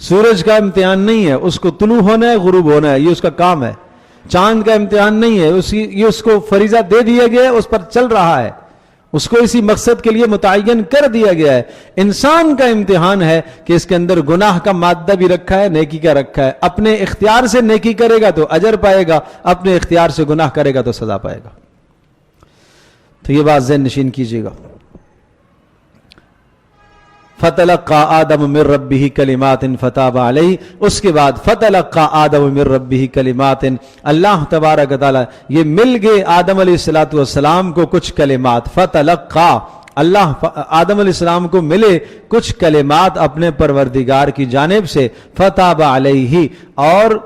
سورج کا امتحان نہیں ہے، اس کو طلوع ہونا ہے، غروب ہونا ہے، یہ اس کا کام ہے. چاند کا امتحان نہیں ہے، یہ اس کو فریضہ دے دیا گیا ہے، اس پر چل رہا ہے، اس کو اسی مقصد کے لیے متعین کر دیا گیا ہے. انسان کا امتحان ہے کہ اس کے اندر گناہ کا مادہ بھی رکھا ہے، نیکی کا رکھا ہے. اپنے اختیار سے نیکی کرے گا تو اجر پائے گا، اپنے اختیار سے گناہ کرے گا تو سزا پائے گا. تو یہ بات ذہن نشین کیجیے گا. فتلقى آدم من ربه کلمات فتاب علیہ. اس کے بعد فتلقى آدم من ربه کلمات، اللہ تبارک تعالی یہ مل گئے آدم علیہ السلام کو کچھ کلمات. فتلقى، اللہ آدم علیہ السلام کو ملے کچھ کلمات اپنے پروردگار کی جانب سے. فتاب علیہ، اور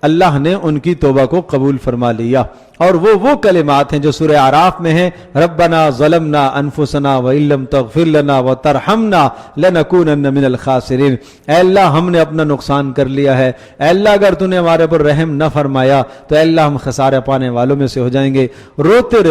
اللہ نے ان کی توبہ کو قبول فرما لیا. اور وہ کلمات ہیں جو سورہ اعراف میں ہیں. ربنا ظلمنا انفسنا وان لم تغفر لنا وترحمنا لنکونن من الخاسرین. اے اللہ ہم نے اپنا نقصان کر لیا ہے، اے اللہ اگر تو نے ہمارے پر رحم نہ فرمایا تو اے اللہ ہم خسارہ پانے والوں میں سے ہو جائیں گے. روتے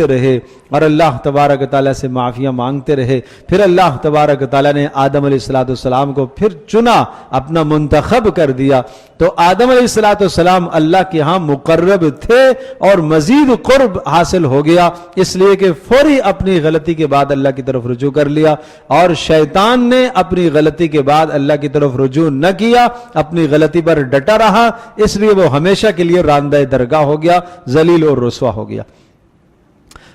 رہے اور اللہ تبارک تعالیٰ سے معافیاں مانگتے رہے. پھر اللہ تبارک تعالیٰ نے آدم علیہ السلام کو پھر چنا، اپنا منتخب کر دیا. تو آدم علیہ السلام اللہ کے ہاں مقرب تھے اور مزید قرب حاصل ہو گیا، اس لیے کہ فوری اپنی غلطی کے بعد اللہ کی طرف رجوع کر لیا. اور شیطان نے اپنی غلطی کے بعد اللہ کی طرف رجوع نہ کیا، اپنی غلطی پر ڈٹا رہا، اس لیے وہ ہمیشہ کے لیے راندہ درگاہ ہو گیا، ذلیل اور رسوا ہو گیا.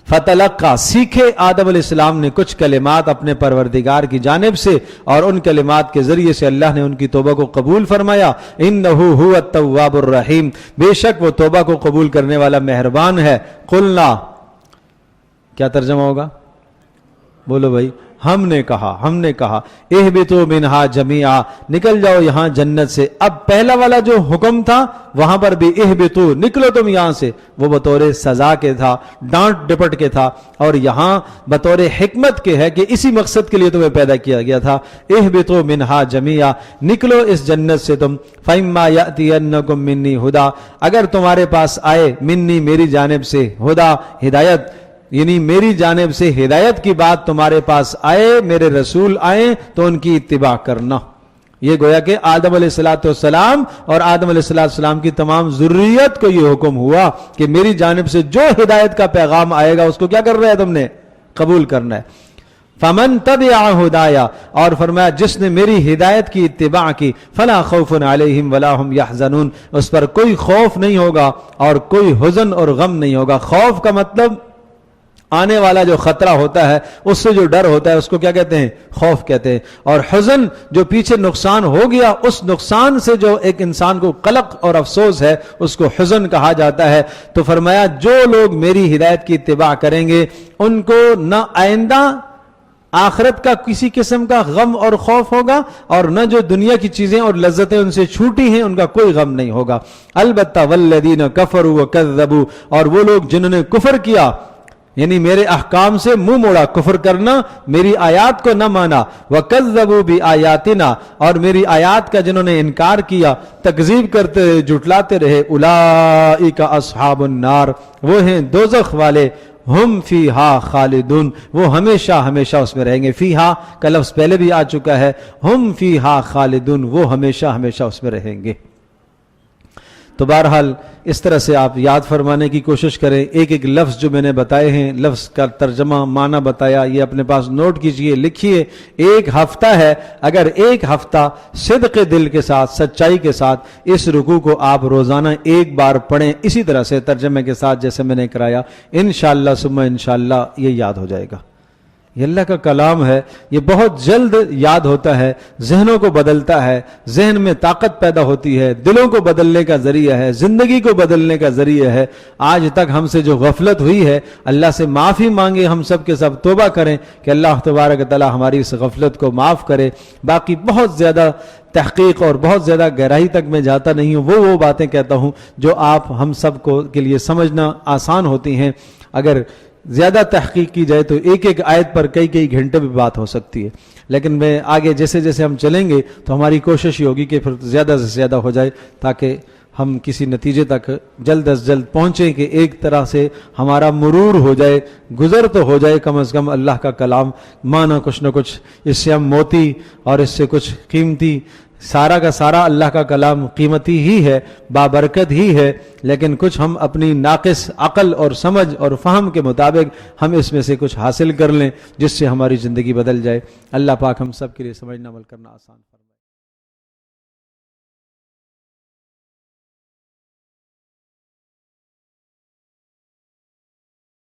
فتلقى، سیکھے آدم علیہ السلام نے کچھ کلمات اپنے پروردگار کی جانب سے، اور ان کلمات کے ذریعے سے اللہ نے ان کی توبہ کو قبول فرمایا. انه هو التواب الرحیم، بے شک وہ توبہ کو قبول کرنے والا مہربان ہے. قلنا، کیا ترجمہ ہوگا؟ بولو بھائی. ہم نے کہا اہبطوا منہا جمیعا، نکل جاؤ یہاں جنت سے. اب پہلا والا جو حکم تھا وہاں پر بھی اہبطوا، نکلو تم یہاں سے، وہ بطور سزا کے تھا، ڈانٹ ڈپٹ کے تھا. اور یہاں بطور حکمت کے ہے کہ اسی مقصد کے لیے تمہیں پیدا کیا گیا تھا. اہبطوا منہا جمیعا، نکلو اس جنت سے تم. فإما یأتینکم منی ہدی، اگر تمہارے پاس آئے منی میری جانب سے، ہدا ہدایت، یعنی میری جانب سے ہدایت کی بات تمہارے پاس آئے، میرے رسول آئیں تو ان کی اتباع کرنا. یہ گویا کہ آدم علیہ السلام اور آدم علیہ السلام کی تمام ذریت کو یہ حکم ہوا کہ میری جانب سے جو ہدایت کا پیغام آئے گا اس کو کیا کر رہے ہے تم نے؟ قبول کرنا ہے. فمن تبع ہدایا، اور فرمایا جس نے میری ہدایت کی اتباع کی، فلا خوف علیہم ولا هم یحزنون، اس پر کوئی خوف نہیں ہوگا اور کوئی حزن اور غم نہیں ہوگا. خوف کا مطلب آنے والا جو خطرہ ہوتا ہے اس سے جو ڈر ہوتا ہے اس کو کیا کہتے ہیں؟ خوف کہتے ہیں. اور حزن جو پیچھے نقصان ہو گیا اس نقصان سے جو ایک انسان کو قلق اور افسوس ہے اس کو حزن کہا جاتا ہے. تو فرمایا جو لوگ میری ہدایت کی اتباع کریں گے ان کو نہ آئندہ آخرت کا کسی قسم کا غم اور خوف ہوگا، اور نہ جو دنیا کی چیزیں اور لذتیں ان سے چھوٹی ہیں ان کا کوئی غم نہیں ہوگا. البتہ والذین کفروا وکذبوا، اور وہ لوگ جنہوں نے کفر کیا یعنی میرے احکام سے منہ موڑا، کفر کرنا، میری آیات کو نہ مانا، وَكَذَّبُوا بِآيَاتِنَا، اور میری آیات کا جنہوں نے انکار کیا، تکذیب کرتے رہے، جھٹلاتے رہے، أُولَئِكَ أَصْحَابُ النَّارِ، وہ ہیں دوزخ والے، ہم فیہا خالدون، وہ ہمیشہ ہمیشہ اس میں رہیں گے. فیہا کا لفظ پہلے بھی آ چکا ہے، ہم فیہا خالدون، وہ ہمیشہ ہمیشہ اس میں رہیں گے. تو بہرحال اس طرح سے آپ یاد فرمانے کی کوشش کریں. ایک ایک لفظ جو میں نے بتائے ہیں، لفظ کا ترجمہ معنی بتایا، یہ اپنے پاس نوٹ کیجئے، لکھیے. ایک ہفتہ ہے، اگر ایک ہفتہ صدق دل کے ساتھ، سچائی کے ساتھ اس رکوع کو آپ روزانہ ایک بار پڑھیں اسی طرح سے ترجمے کے ساتھ جیسے میں نے کرایا، انشاءاللہ ثم انشاءاللہ یہ یاد ہو جائے گا. یہ اللہ کا کلام ہے، یہ بہت جلد یاد ہوتا ہے، ذہنوں کو بدلتا ہے، ذہن میں طاقت پیدا ہوتی ہے، دلوں کو بدلنے کا ذریعہ ہے، زندگی کو بدلنے کا ذریعہ ہے. آج تک ہم سے جو غفلت ہوئی ہے، اللہ سے معافی مانگے، ہم سب کے سب توبہ کریں کہ اللہ تبارک و تعالی ہماری اس غفلت کو معاف کرے. باقی بہت زیادہ تحقیق اور بہت زیادہ گہرائی تک میں جاتا نہیں ہوں، وہ باتیں کہتا ہوں جو آپ ہم سب کو کے لیے سمجھنا آسان ہوتی ہیں. اگر زیادہ تحقیق کی جائے تو ایک ایک آیت پر کئی کئی گھنٹے بھی بات ہو سکتی ہے. لیکن میں آگے جیسے جیسے ہم چلیں گے تو ہماری کوشش یہ ہوگی کہ پھر زیادہ سے زیادہ ہو جائے، تاکہ ہم کسی نتیجے تک جلد از جلد پہنچیں کہ ایک طرح سے ہمارا مرور ہو جائے، گزر تو ہو جائے کم از کم اللہ کا کلام معنی کچھ نہ کچھ. اس سے ہم موتی اور اس سے کچھ قیمتی، سارا کا سارا اللہ کا کلام قیمتی ہی ہے، بابرکت ہی ہے، لیکن کچھ ہم اپنی ناقص عقل اور سمجھ اور فہم کے مطابق ہم اس میں سے کچھ حاصل کر لیں جس سے ہماری زندگی بدل جائے. اللہ پاک ہم سب کے لیے سمجھنا عمل کرنا آسان.